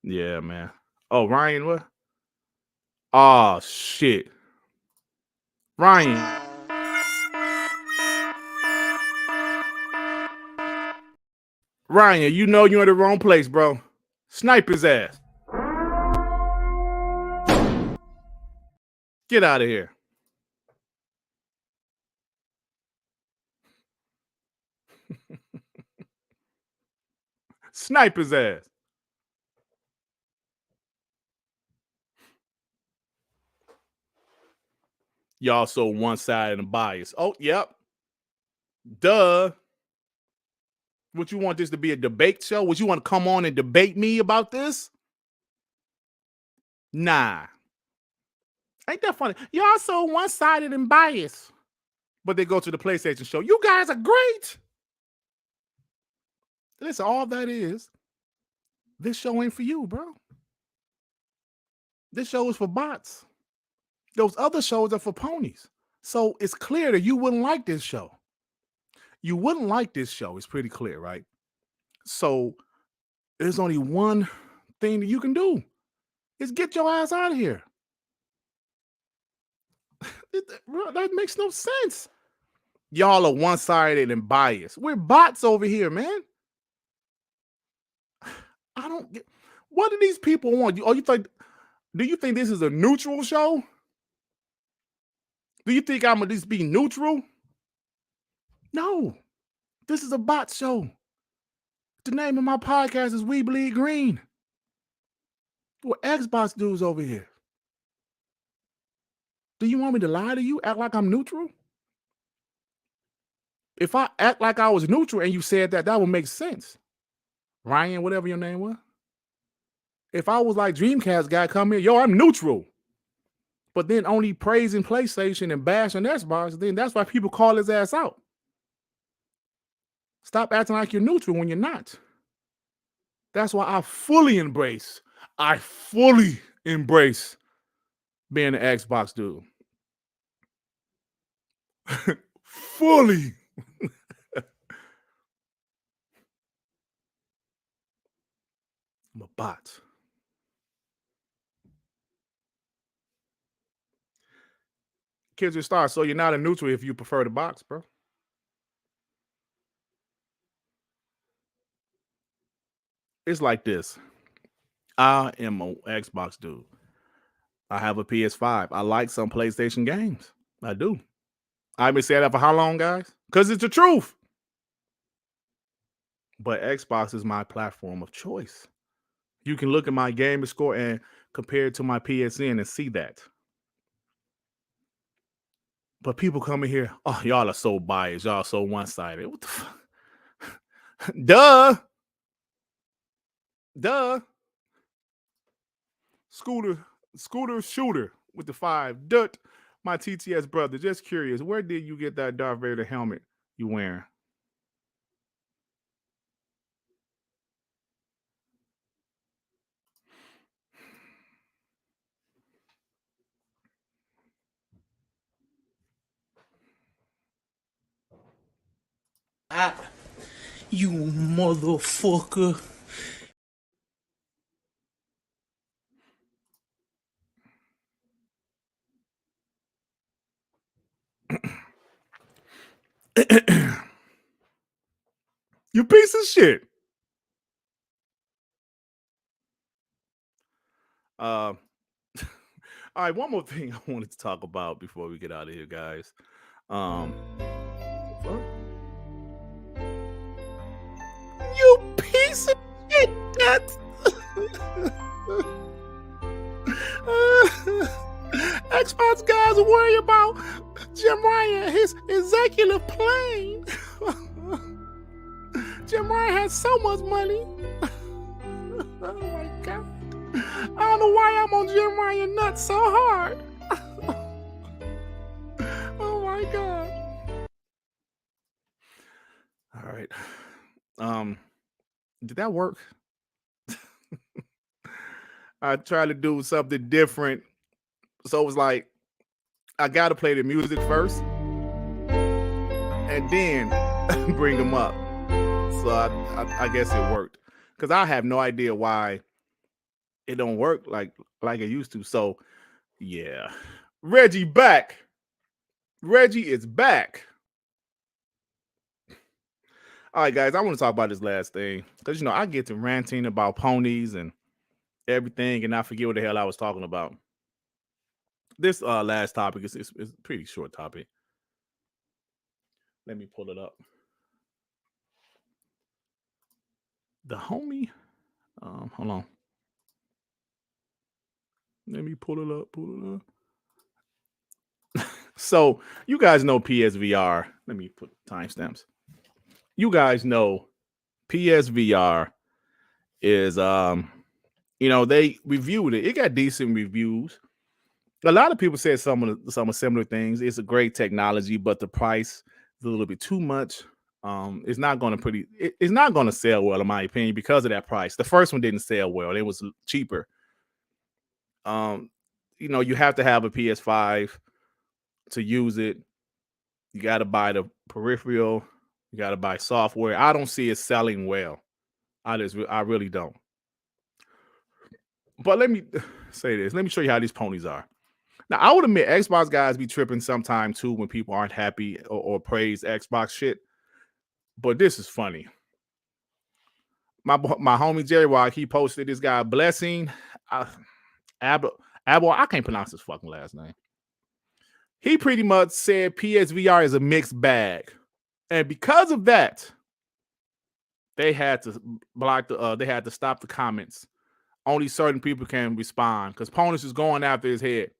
Yeah, man. Oh, Ryan, what? Oh, shit. Ryan. Ryan, you're in the wrong place, bro. Snipe his ass. Get out of here. Snipe his ass. Y'all so one-sided and biased. Oh, yep. Duh. Would you want this to be a debate show? Would you want to come on and debate me about this? Nah. Ain't that funny? Y'all so one-sided and biased. But they go to the PlayStation show. You guys are great. Listen, all that is, this show ain't for you, bro. This show is for bots. Those other shows are for ponies. So it's clear that you wouldn't like this show. You wouldn't like this show. It's pretty clear, right? So there's only one thing that you can do. Is get your ass out of here. That makes no sense. Y'all are one-sided and biased. We're bots over here, man. I don't get. What do these people want? Do you think this is a neutral show? Do you think I'm gonna just be neutral? No. This is a bot show. The name of my podcast is We Bleed Green. We're Xbox dudes over here. Do you want me to lie to you? Act like I'm neutral? If I act like I was neutral and you said that, that would make sense. Ryan, whatever your name was. If I was like Dreamcast guy, come here, yo, I'm neutral. But then only praising PlayStation and bashing Xbox, then that's why people call his ass out. Stop acting like you're neutral when you're not. That's why I fully embrace being an Xbox dude. Fully. I'm a bot. Kids are stars, so you're not a neutral if you prefer the box, bro. It's like this. I am an Xbox dude. I have a PS5. I like some PlayStation games. I do. I've been saying that for how long, guys? Because it's the truth. But Xbox is my platform of choice. You can look at my gamer score and compare it to my PSN and see that. But people come in here, oh, y'all are so biased. Y'all are so one-sided. What the fuck? Duh. Scooter Shooter with the 5. Durt, my TTS brother. Just curious, where did you get that Darth Vader helmet you wearing? You motherfucker. You piece of shit. All right, one more thing I wanted to talk about before we get out of here, guys. You piece of shit, Dad. Xbox guys worry about Jim Ryan, his executive plane. Jim Ryan has so much money. Oh my God. I don't know why I'm on Jim Ryan nuts so hard. Oh my God. All right. Did that work? I tried to do something different. So it was like, I got to play the music first and then bring them up. So I guess it worked. Because I have no idea why it don't work like it used to. So, yeah. Reggie back. Reggie is back. All right, guys, I want to talk about this last thing. Because, I get to ranting about ponies and everything, and I forget what the hell I was talking about. This last topic is a pretty short topic. Let me pull it up. The homie. Hold on. Let me pull it up. So, you guys know PSVR. Let me put timestamps. You guys know PSVR is they reviewed it. It got decent reviews. A lot of people said some similar things. It's a great technology, but the price is a little bit too much. It's not going to sell well, in my opinion, because of that price. The first one didn't sell well. It was cheaper. You have to have a PS5 to use it. You got to buy the peripheral. You got to buy software. I don't see it selling well. I really don't. But let me say this. Let me show you how these ponies are. Now, I would admit Xbox guys be tripping sometime too when people aren't happy or praise Xbox shit. But this is funny. My homie Jerry Rock, he posted this guy Blessing. Abel, I can't pronounce his fucking last name. He pretty much said PSVR is a mixed bag. And because of that, they had to they had to stop the comments. Only certain people can respond because Ponies is going after his head.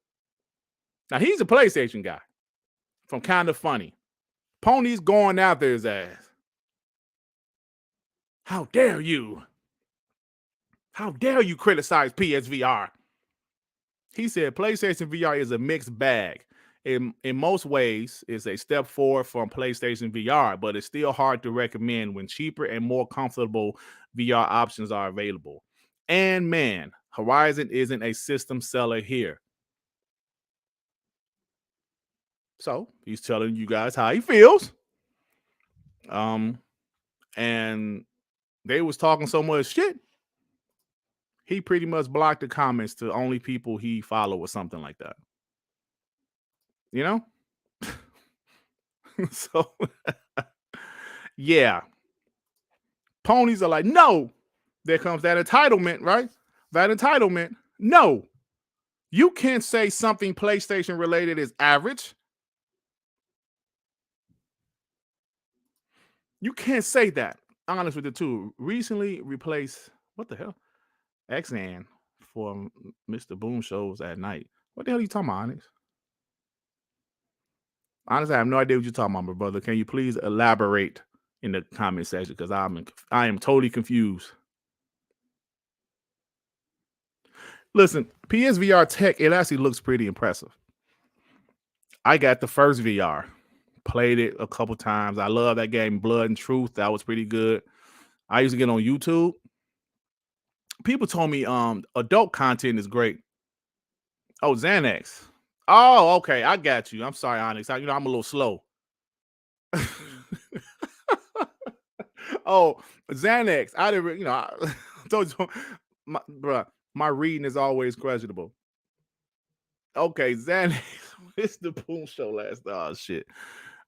Now, he's a PlayStation guy from Kind of Funny. Ponies going after his ass. How dare you? How dare you criticize PSVR? He said PlayStation VR is a mixed bag. In most ways, it's a step forward from PlayStation VR, but it's still hard to recommend when cheaper and more comfortable VR options are available. And man, Horizon isn't a system seller here. So he's telling you guys how he feels. And they was talking so much shit. He pretty much blocked the comments to only people he follow or something like that. You know? So, yeah. Ponies are like, no. There comes that entitlement, right? That entitlement. No. You can't say something PlayStation related is average. You can't say that. Honest with the two. Recently replaced, what the hell? Xan for Mr. Boom shows at night. What the hell are you talking about, Onyx? Honestly, I have no idea what you're talking about, my brother. Can you please elaborate in the comment section? Because I am totally confused. Listen, PSVR tech, it actually looks pretty impressive. I got the first VR. Played it a couple times. I love that game, Blood and Truth. That was pretty good. I used to get on YouTube. People told me adult content is great. Oh, Xanax. Oh, okay. I got you. I'm sorry, Onyx. I'm a little slow. Oh, Xanax. I didn't, I told you, my reading is always questionable. Okay, Xanax. It's the Boom show last. Oh, shit.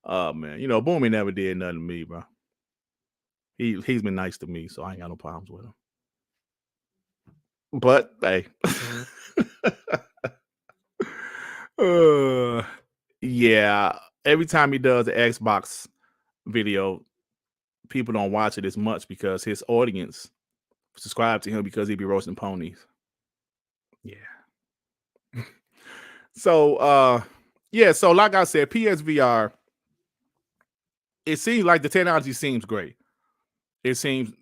Oh, man. Boomy never did nothing to me, bro. He's been nice to me, so I ain't got no problems with him. But, hey. Yeah. Every time he does an Xbox video, people don't watch it as much because his audience subscribe to him because he be roasting ponies. Yeah. So, so like I said, PSVR, it seems like the technology seems great. It seems,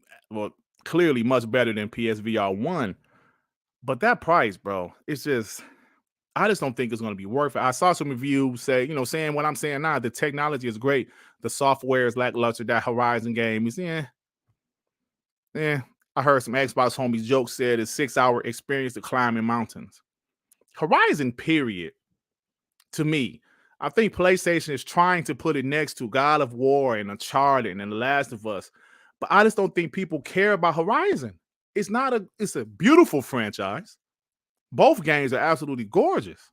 clearly much better than PSVR 1. But that price, bro, it's just, I just don't think it's going to be worth it. I saw some reviews saying what I'm saying now. The technology is great. The software is lackluster. That Horizon game is, I heard some Xbox homies jokes said it's 6-hour experience to climbing mountains. Horizon, period. To me, I think PlayStation is trying to put it next to God of War and Uncharted and The Last of Us. But I just don't think people care about Horizon. It's a beautiful franchise. Both games are absolutely gorgeous.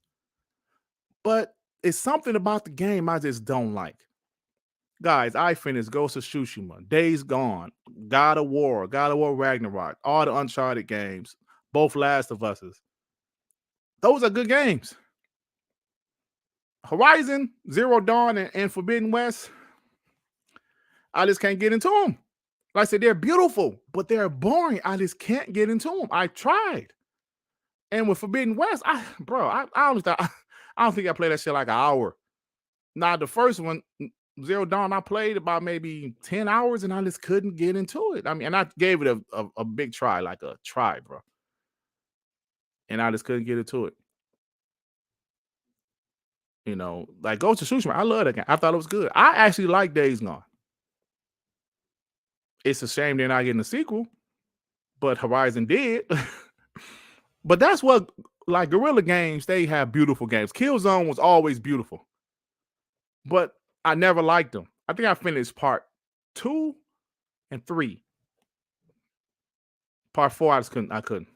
But it's something about the game I just don't like. Guys, I finished Ghost of Tsushima, Days Gone, God of War Ragnarok, all the Uncharted games, both Last of Us's. Those are good games. Horizon, Zero Dawn, and Forbidden West, I just can't get into them. Like I said, they're beautiful, but they're boring. I just can't get into them. I tried. And with Forbidden West, I don't think I played that shit like an hour. Now, the first one, Zero Dawn, I played about maybe 10 hours and I just couldn't get into it. I mean, and I gave it a big try, like a try, bro. And I just couldn't get into it. You know, like Ghost of Tsushima, I love that game. I thought it was good. I actually like Days Gone. It's a shame they're not getting a sequel, but Horizon did. But that's what, like Guerrilla Games, they have beautiful games. Killzone was always beautiful, but I never liked them. I think I finished part 2 and 3. Part 4, I couldn't.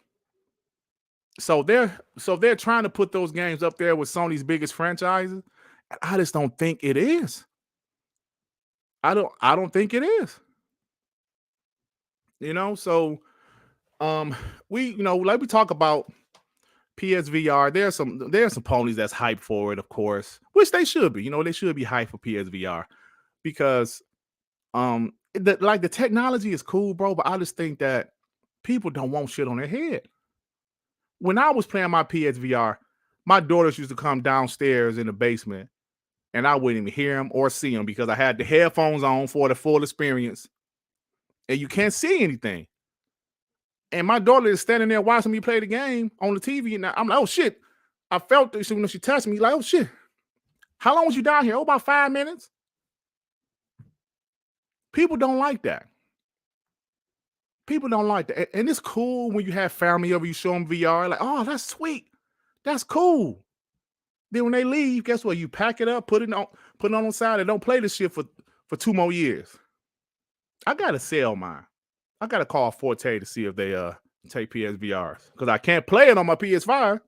So they're trying to put those games up there with Sony's biggest franchises. I just don't think it is. I don't think it is. You know, so we like we talk about PSVR. There's some ponies that's hyped for it, of course, which they should be. You know, they should be hyped for PSVR because the technology is cool, bro. But I just think that people don't want shit on their head. When I was playing my PSVR, my daughters used to come downstairs in the basement, and I wouldn't even hear them or see them because I had the headphones on for the full experience, and you can't see anything. And my daughter is standing there watching me play the game on the TV, and I'm like, oh shit! I felt this when she touched me, like, oh shit! How long was you down here? Oh, about 5 minutes. People don't like that. People don't like that. And it's cool when you have family over, you show them VR, like, oh, that's sweet. That's cool. Then when they leave, guess what? You pack it up, put it on the side, and don't play this shit for 2 more years. I gotta sell mine. I gotta call Forte to see if they take PSVRs. Because I can't play it on my PS5.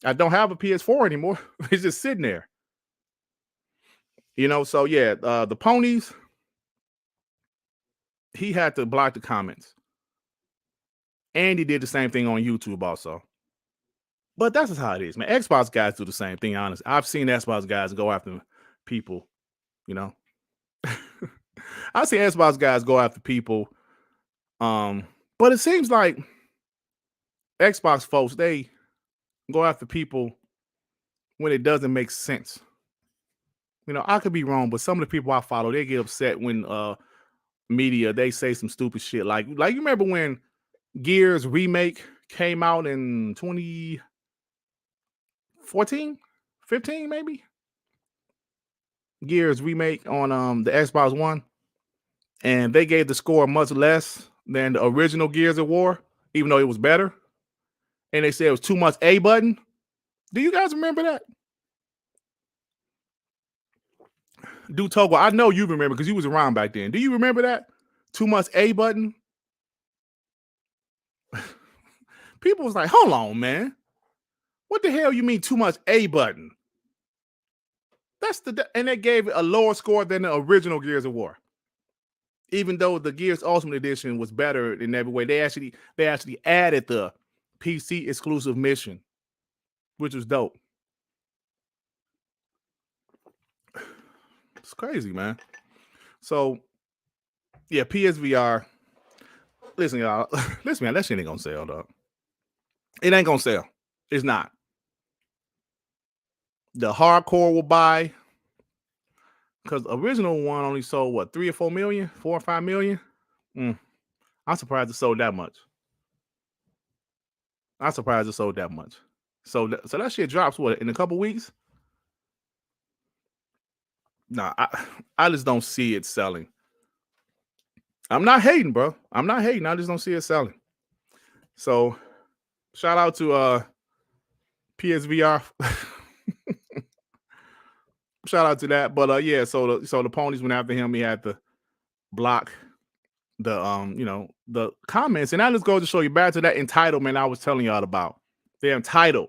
I don't have a PS4 anymore. It's just sitting there. You know, so yeah, the ponies, he had to block the comments. And he did the same thing on YouTube also. But that's just how it is, man. Xbox guys do the same thing, honestly. I've seen Xbox guys go after people, you know. I've seen Xbox guys go after people. But it seems like Xbox folks, they go after people when it doesn't make sense. You know, I could be wrong, but some of the people I follow, they get upset when media, they say some stupid shit. Like you remember when Gears Remake came out in 2014, 15 maybe? Gears Remake on the Xbox One, and they gave the score much less than the original Gears of War, even though it was better. And they said it was too much A button. Do you guys remember that? Dude, Togo, I know you remember because you was around back then. Do you remember that? Too much A button? People was like, hold on, man. What the hell you mean too much A button? And they gave it a lower score than the original Gears of War. Even though the Gears Ultimate Edition was better in every way, they actually added the PC exclusive mission, which was dope. It's crazy, man. So, yeah, PSVR. Listen, y'all. Listen, man, that shit ain't gonna sell, dog. It ain't gonna sell. It's not. The hardcore will buy, because the original one only sold what, 3 or 4 million, 4 or 5 million. I'm surprised it sold that much. I'm surprised it sold that much. So that shit drops what, in a couple weeks? Nah, I just don't see it selling. I'm not hating, bro. I'm not hating. I just don't see it selling. So shout out to PSVR. Shout out to that. But yeah, so the ponies went after him. He had to block the the comments. And that just goes to show you, back to that entitlement I was telling y'all about. They're entitled.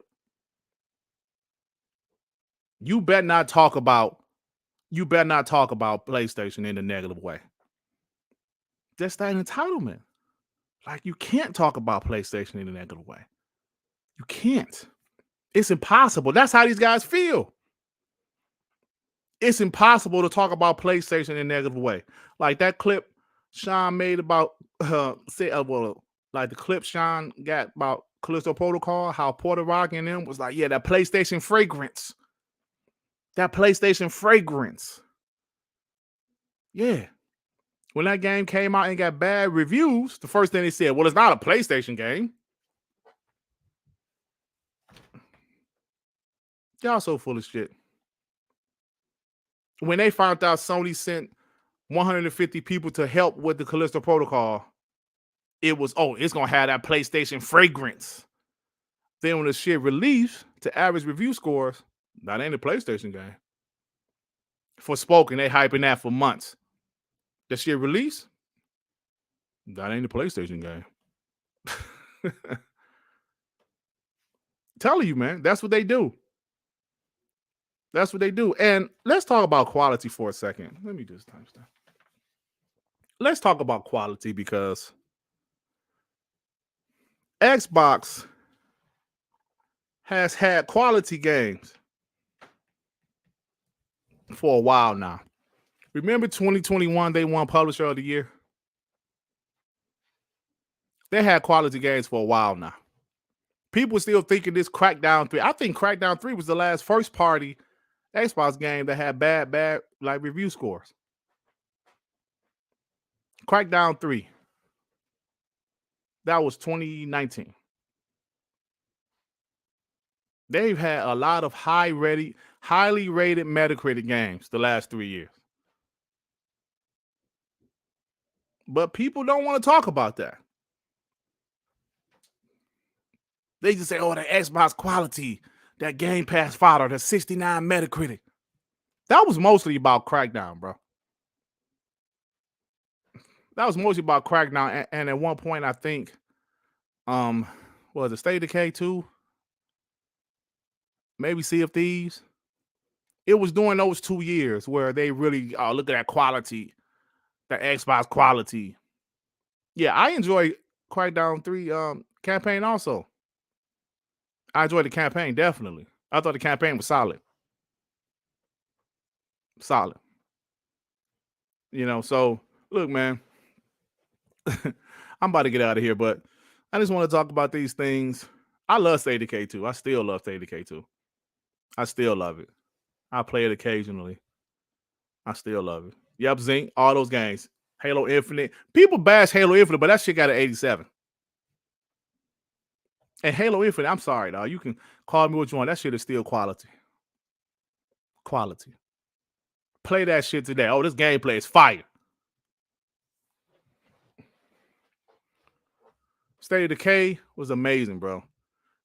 You better not talk about PlayStation in a negative way. That's that entitlement. Like, you can't talk about PlayStation in a negative way. You can't. It's impossible. That's how these guys feel. It's impossible to talk about PlayStation in a negative way. Like that clip Sean made about like the clip Sean got about Callisto Protocol, how Porter Rock and them was like, yeah, that PlayStation fragrance. That PlayStation fragrance. Yeah. When that game came out and got bad reviews, the first thing they said, well, it's not a PlayStation game. Y'all so full of shit. When they found out Sony sent 150 people to help with the Callisto Protocol, it was, it's going to have that PlayStation fragrance. Then when the shit released to average review scores, that ain't a PlayStation game. Forspoken, they hyping that for months. The shit released, that ain't a PlayStation game. Telling you, man, that's what they do. That's what they do. And let's talk about quality for a second. Let me just time that. Let's talk about quality because Xbox has had quality games for a while now. Remember 2021, they won Publisher of the Year? They had quality games for a while now. People still thinking this Crackdown 3. I think Crackdown 3 was the last first party Xbox game that had bad like review scores. Crackdown 3. That was 2019. They've had a lot of highly rated Metacritic games the last 3 years. But people don't want to talk about that. They just say, the Xbox quality, that Gamepass fodder, the 69 Metacritic. That was mostly about Crackdown, bro. That was mostly about Crackdown. And at one point, I think, was it State of Decay 2? Maybe Sea of Thieves. It was during those 2 years where they really, look at that quality, the Xbox quality. Yeah, I enjoy Crackdown 3 campaign also. I enjoyed the campaign, definitely. I thought the campaign was solid. Solid. So look, man, I'm about to get out of here, but I just want to talk about these things. I love State of Decay 2. I still love State of Decay 2. I still love it. I play it occasionally. I still love it. Yep, Zinc, all those games. Halo Infinite. People bash Halo Infinite, but that shit got an 87. And Halo Infinite, I'm sorry, dog. You can call me what you want. That shit is still quality. Quality. Play that shit today. This gameplay is fire. State of Decay was amazing, bro.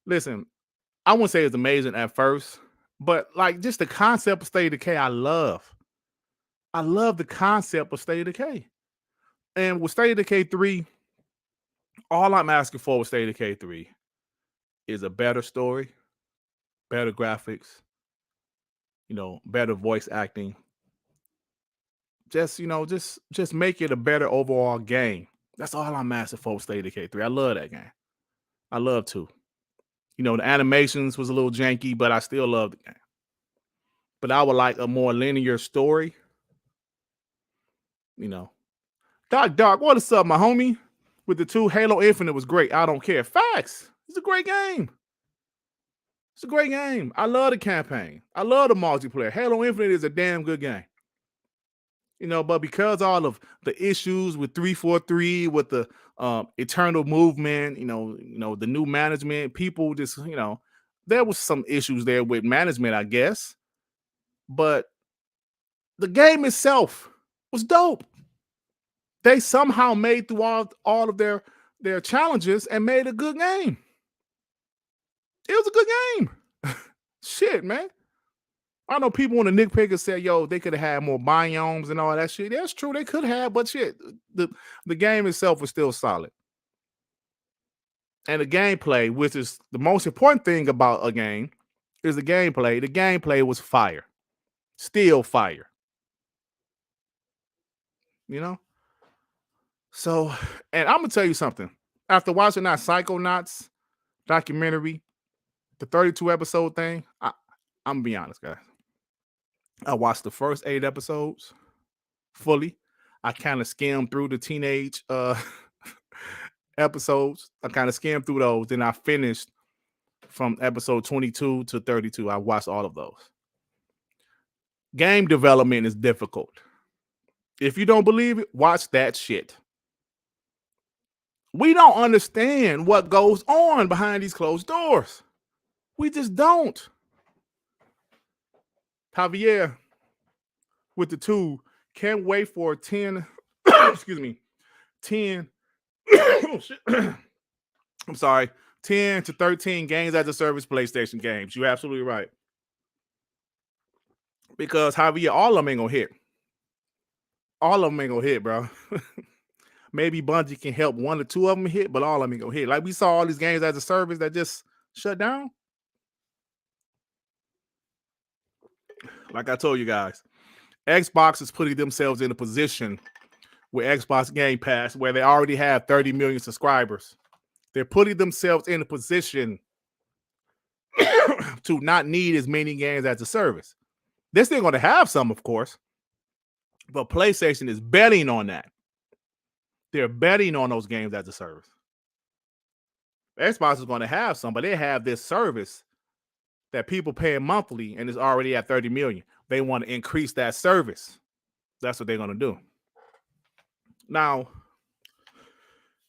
Listen, I wouldn't say it's amazing at first, but like just the concept of State of Decay, I love. I love the concept of State of Decay. And with State of Decay 3, all I'm asking for with State of Decay 3 is a better story, better graphics, better voice acting. Just make it a better overall game. That's all I'm asking for with State of Decay 3. I love that game. I love 2. The animations was a little janky, but I still love the game. But I would like a more linear story. Doc, what is up, my homie? With the 2, Halo Infinite was great. I don't care. Facts. It's a great game. It's a great game. I love the campaign. I love the multiplayer. Halo Infinite is a damn good game. But because all of the issues with 343, with the Eternal Movement, the new management, people just, there was some issues there with management, I guess. But the game itself was dope. They somehow made through all of their challenges and made a good game. It was a good game. Shit, man. I know people want to nitpick and say, they could have had more biomes and all that shit. That's true. They could have, but shit, the game itself was still solid. And the gameplay, which is the most important thing about a game, is the gameplay. The gameplay was fire. Still fire. So, and I'm going to tell you something. After watching that Psychonauts documentary, the 32 episode thing, I'm going to be honest, guys. I watched the first 8 episodes fully. I kind of skimmed through the teenage episodes. I kind of skimmed through those. Then I finished from episode 22 to 32. I watched all of those. Game development is difficult. If you don't believe it, watch that shit. We don't understand what goes on behind these closed doors. We just don't. Javier with the 2, can't wait for 10, excuse me, 10, oh shit. I'm sorry, 10 to 13 games as a service PlayStation games. You're absolutely right. Because Javier, all of them ain't gonna hit. All of them ain't gonna hit, bro. Maybe Bungie can help 1 or 2 of them hit, but all of them ain't gonna hit. Like we saw all these games as a service that just shut down. Like I told you guys, Xbox is putting themselves in a position with Xbox Gamepass where they already have 30 million subscribers. They're putting themselves in a position to not need as many games as a service. They're still going to have some, of course, but PlayStation is betting on that. They're betting on those games as a service. Xbox is going to have some, but they have this service that people pay monthly and is already at 30 million. They want to increase that service. That's what they're going to do. Now,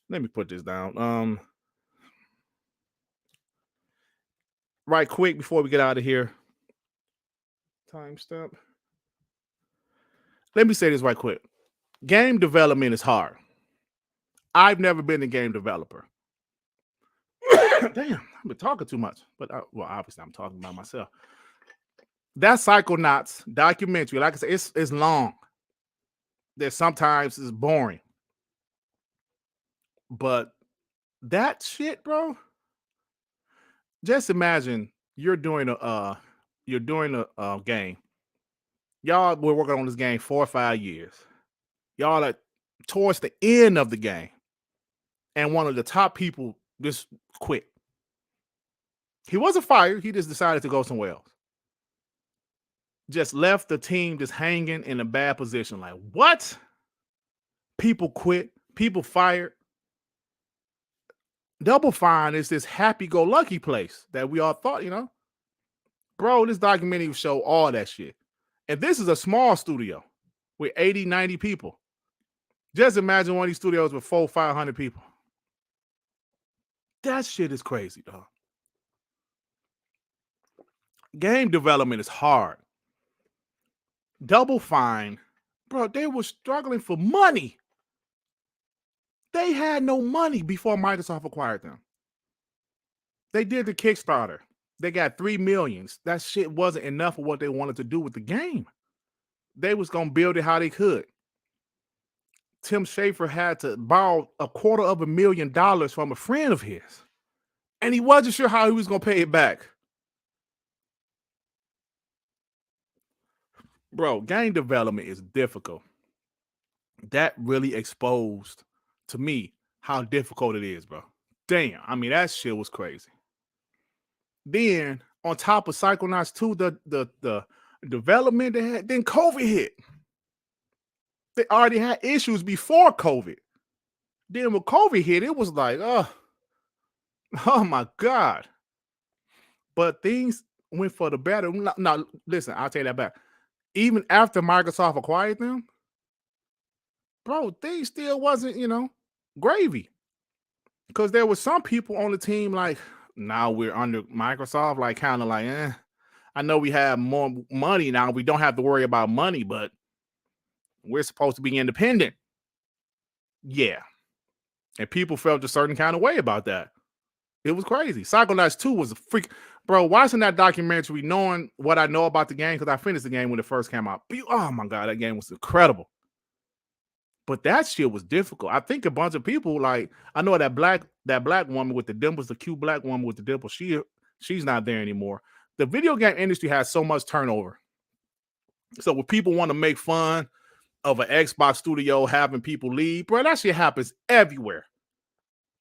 let me put this down. Right quick before we get out of here. Time stamp. Let me say this right quick. Game development is hard. I've never been a game developer. Damn, I've been talking too much. But obviously I'm talking about myself. That Psychonauts documentary, like I said, it's long. There's sometimes it's boring. But that shit, bro. Just imagine you're doing a game. Y'all were working on this game 4 or 5 years. Y'all are towards the end of the game. And one of the top people just quit. He wasn't fired. He just decided to go somewhere else. Just left the team just hanging in a bad position. Like, what? People quit. People fired. Double Fine is this happy-go-lucky place that we all thought, Bro, this documentary will show all that shit. And this is a small studio with 80, 90 people. Just imagine one of these studios with 400, 500 people. That shit is crazy, dog. Game development is hard. Double Fine, bro, they were struggling for money. They had no money before Microsoft acquired them. They did the Kickstarter. They got 3 million. That shit wasn't enough for what they wanted to do with the game. They was going to build it how they could. Tim Schafer had to borrow $250,000 from a friend of his. And he wasn't sure how he was going to pay it back. Bro, game development is difficult. That really exposed to me how difficult it is, bro. Damn, I mean, that shit was crazy. Then, on top of Psychonauts 2, the development they had, then COVID hit. They already had issues before COVID. Then when COVID hit, it was like, oh my God. But things went for the better. Now, listen, I'll take that back. Even after Microsoft acquired them, bro, things still wasn't, gravy. Because there were some people on the team like, now we're under Microsoft, like kind of like, I know we have more money now. We don't have to worry about money, but we're supposed to be independent. Yeah. And people felt a certain kind of way about that. It was crazy. Psychonauts 2 was a freak. Bro, watching that documentary, knowing what I know about the game, because I finished the game when it first came out. Oh my God, that game was incredible. But that shit was difficult. I think a bunch of people, like, I know that black woman with the dimples, the cute black woman with the dimples, she's not there anymore. The video game industry has so much turnover. So when people want to make fun of an Xbox studio having people leave, bro, that shit happens everywhere.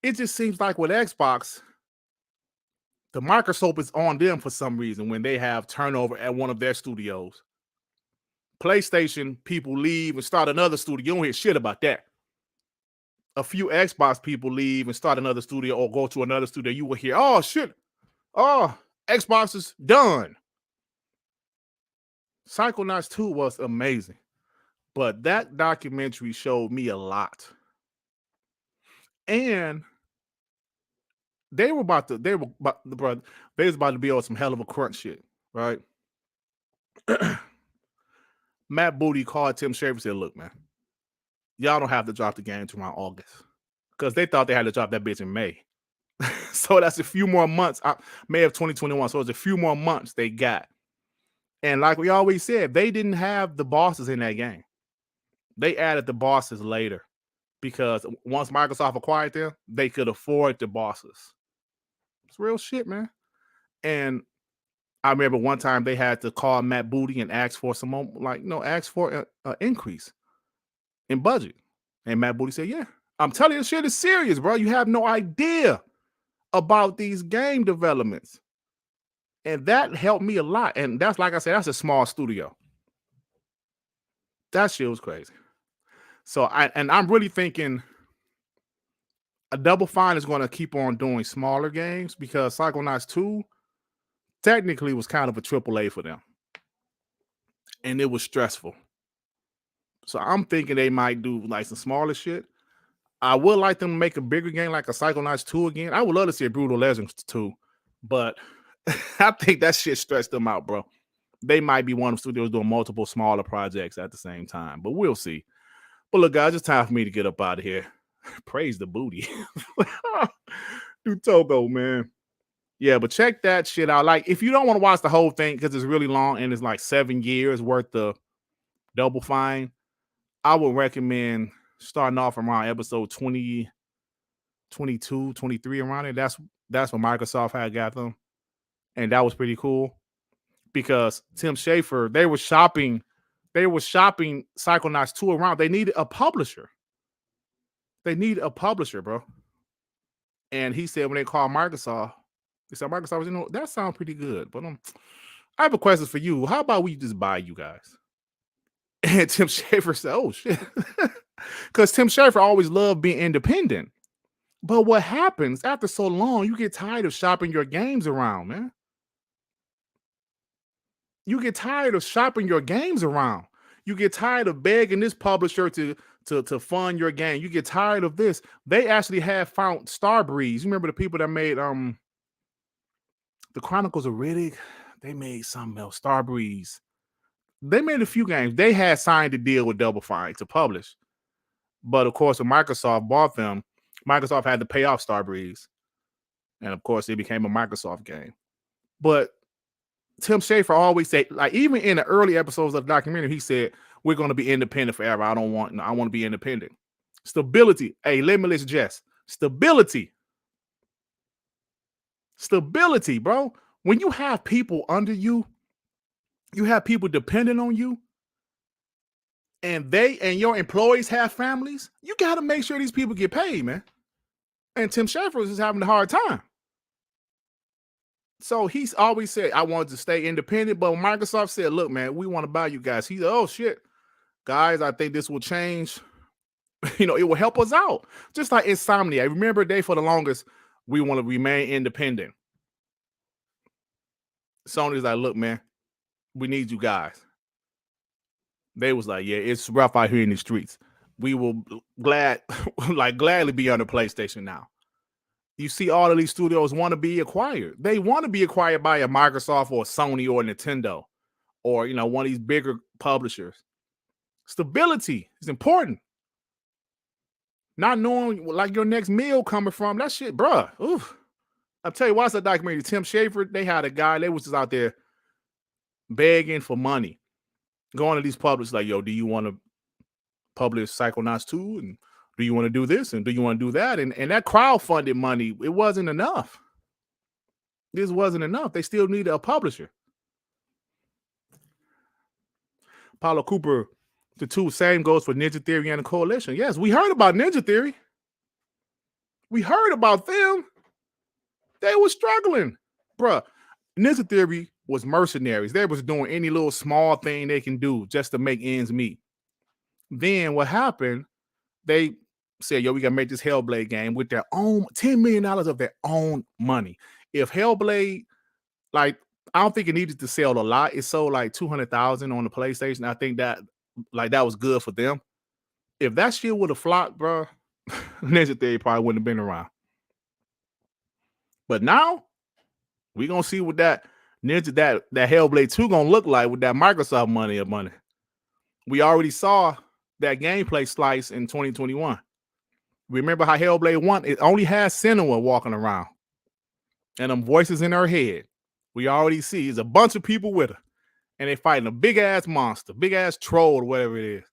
It just seems like with Xbox, the microscope is on them for some reason when they have turnover at one of their studios. PlayStation people leave and start another studio. You don't hear shit about that. A few Xbox people leave and start another studio or go to another studio. You will hear, oh shit. Oh, Xbox is done. Psychonauts 2 was amazing. But that documentary showed me a lot. And they was about to be on some hell of a crunch shit, right? Matt Booty called Tim Schafer and said, look, man, y'all don't have to drop the game around August. Because they thought they had to drop that bitch in May. So that's a few more months, May of 2021. So it's a few more months they got. And like we always said, they didn't have the bosses in that game. They added the bosses later because once Microsoft acquired them, they could afford the bosses. It's real shit, man. And I remember one time they had to call Matt Booty and ask for ask for an increase in budget. And Matt Booty said, yeah, I'm telling you, this shit is serious, bro. You have no idea about these game developments. And that helped me a lot. And that's, like I said, that's a small studio. That shit was crazy. So I'm really thinking a Double Fine is going to keep on doing smaller games because Psychonauts 2 technically was kind of a AAA for them. And it was stressful. So I'm thinking they might do like some smaller shit. I would like them to make a bigger game like a Psychonauts 2 again. I would love to see a Brutal Legends 2, but I think that shit stressed them out, bro. They might be one of the studios doing multiple smaller projects at the same time, but we'll see. But look, guys, it's time for me to get up out of here. Praise the booty. Do Togo, man. Yeah, but check that shit out. Like, if you don't want to watch the whole thing because it's really long and it's like 7 years worth of Double Fine, I would recommend starting off around episode 20, 22, 23 around it. That's when Microsoft had got them. And that was pretty cool because Tim Schafer, they were shopping Psychonauts 2 around. They needed a publisher. Bro. And he said when they called Microsoft, they said, Microsoft, that sounds pretty good. But I have a question for you. How about we just buy you guys? And Tim Schafer said, oh, shit. Because Tim Schafer always loved being independent. But what happens after so long, you get tired of shopping your games around, man. You get tired of shopping your games around. You get tired of begging this publisher to fund your game. You get tired of this. They actually have found Starbreeze. You remember the people that made the Chronicles of Riddick? They made something else, Starbreeze. They made a few games. They had signed a deal with Double Fine to publish. But of course, when Microsoft bought them, Microsoft had to pay off Starbreeze. And of course, it became a Microsoft game. But Tim Schafer always said, like, even in the early episodes of the documentary, he said, we're going to be independent forever. I want to be independent. Stability. Hey, let me suggest. Stability. Stability, bro. When you have people under you, you have people dependent on you, and they and your employees have families, you got to make sure these people get paid, man. And Tim Schafer was just having a hard time. So he's always said, I wanted to stay independent, but when Microsoft said, look, man, we want to buy you guys. He said, oh, shit. Guys, I think this will change. It will help us out. Just like Insomnia. Remember, for the longest, we want to remain independent. Sony's like, look, man, we need you guys. They was like, yeah, it's rough out here in the streets. We will gladly be on the PlayStation now. You see all of these studios want to be acquired. They want to be acquired by a Microsoft or a Sony or a Nintendo or, one of these bigger publishers. Stability is important. Not knowing like your next meal coming from, that shit, bruh. Oof. I'll tell you, watch that documentary. Tim Schafer, they had a guy, they was just out there begging for money. Going to these publishers like, yo, do you want to publish Psychonauts 2? And do you want to do this? And do you want to do that? And that crowdfunded money, it wasn't enough. This wasn't enough. They still needed a publisher. Paulo Cooper, the two same goes for Ninja Theory and the Coalition. Yes, we heard about Ninja Theory. We heard about them. They were struggling. Bruh, Ninja Theory was mercenaries. They was doing any little small thing they can do just to make ends meet. Then what happened, they said, yo, we got to make this Hellblade game with their own $10 million of their own money. If Hellblade, I don't think it needed to sell a lot. It sold like 200,000 on the PlayStation. I think that like that was good for them. If that shit would have flopped, bro, Ninja Theory probably wouldn't have been around. But now we gonna see what that Hellblade 2 gonna look like with that Microsoft money. We already saw that gameplay slice in 2021. Remember how Hellblade 1, it only has Senua walking around and them voices in her head. We already see there's a bunch of people with her and they fighting a big ass monster, big ass troll, or whatever it is.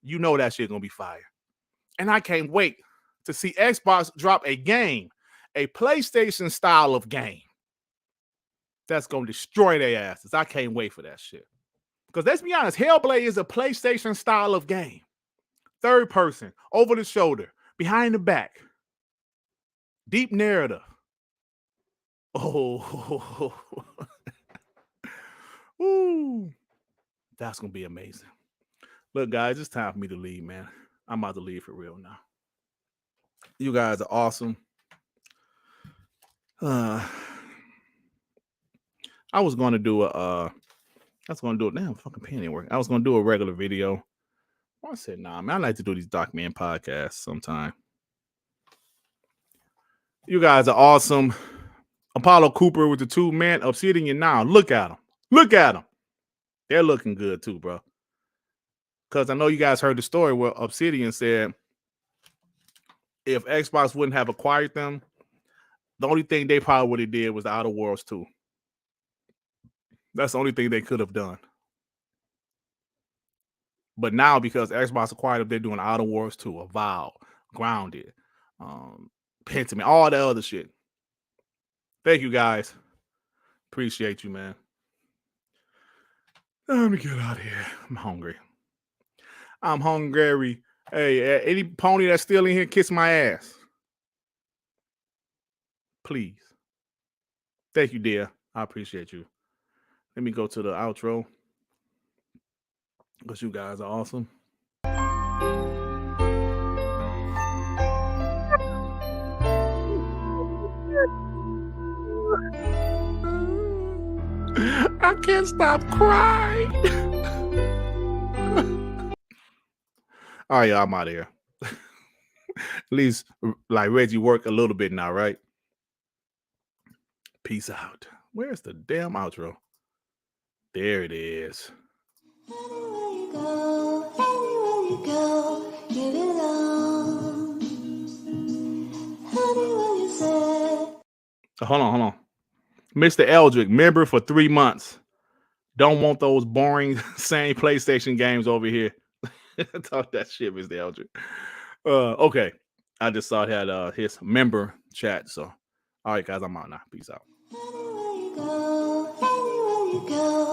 You know that shit gonna be fire. And I can't wait to see Xbox drop a game, a PlayStation style of game that's gonna destroy their asses. I can't wait for that shit. Because let's be honest, Hellblade is a PlayStation style of game. Third person, over the shoulder, behind the back, deep narrative. Oh, ooh, that's gonna be amazing. Look, guys, it's time for me to leave, man. I'm about to leave for real now. You guys are awesome. I was going to do damn fucking pen ain't working. I was going to do a regular video. I said, nah, man, I like to do these document podcasts sometime. You guys are awesome. Apollo Cooper with the 2-man Obsidian now. Look at them. Look at them. They're looking good too, bro. Because I know you guys heard the story where Obsidian said if Xbox wouldn't have acquired them, the only thing they probably would have did was the Outer Worlds 2. That's the only thing they could have done. But now, because Xbox acquired them, they're doing Outer Worlds 2, Avowed, Grounded, Pentiment, all that other shit. Thank you, guys. Appreciate you, man. Let me get out of here. I'm hungry. I'm hungry. Hey, any pony that's still in here, kiss my ass. Please. Thank you, dear. I appreciate you. Let me go to the outro. Because you guys are awesome. I can't stop crying. All right, y'all, I'm out of here. At least, like, Reggie work a little bit now, right? Peace out. Where's the damn outro? There it is. Anywhere you go, you belong. Anywhere you say. Hold on. Mr. Eldrick, member for 3 months. Don't want those boring same PlayStation games over here. Talk that shit, Mr. Eldrick. Okay. I just saw it had his member chat. So, all right, guys, I'm out now. Peace out. Anywhere you go,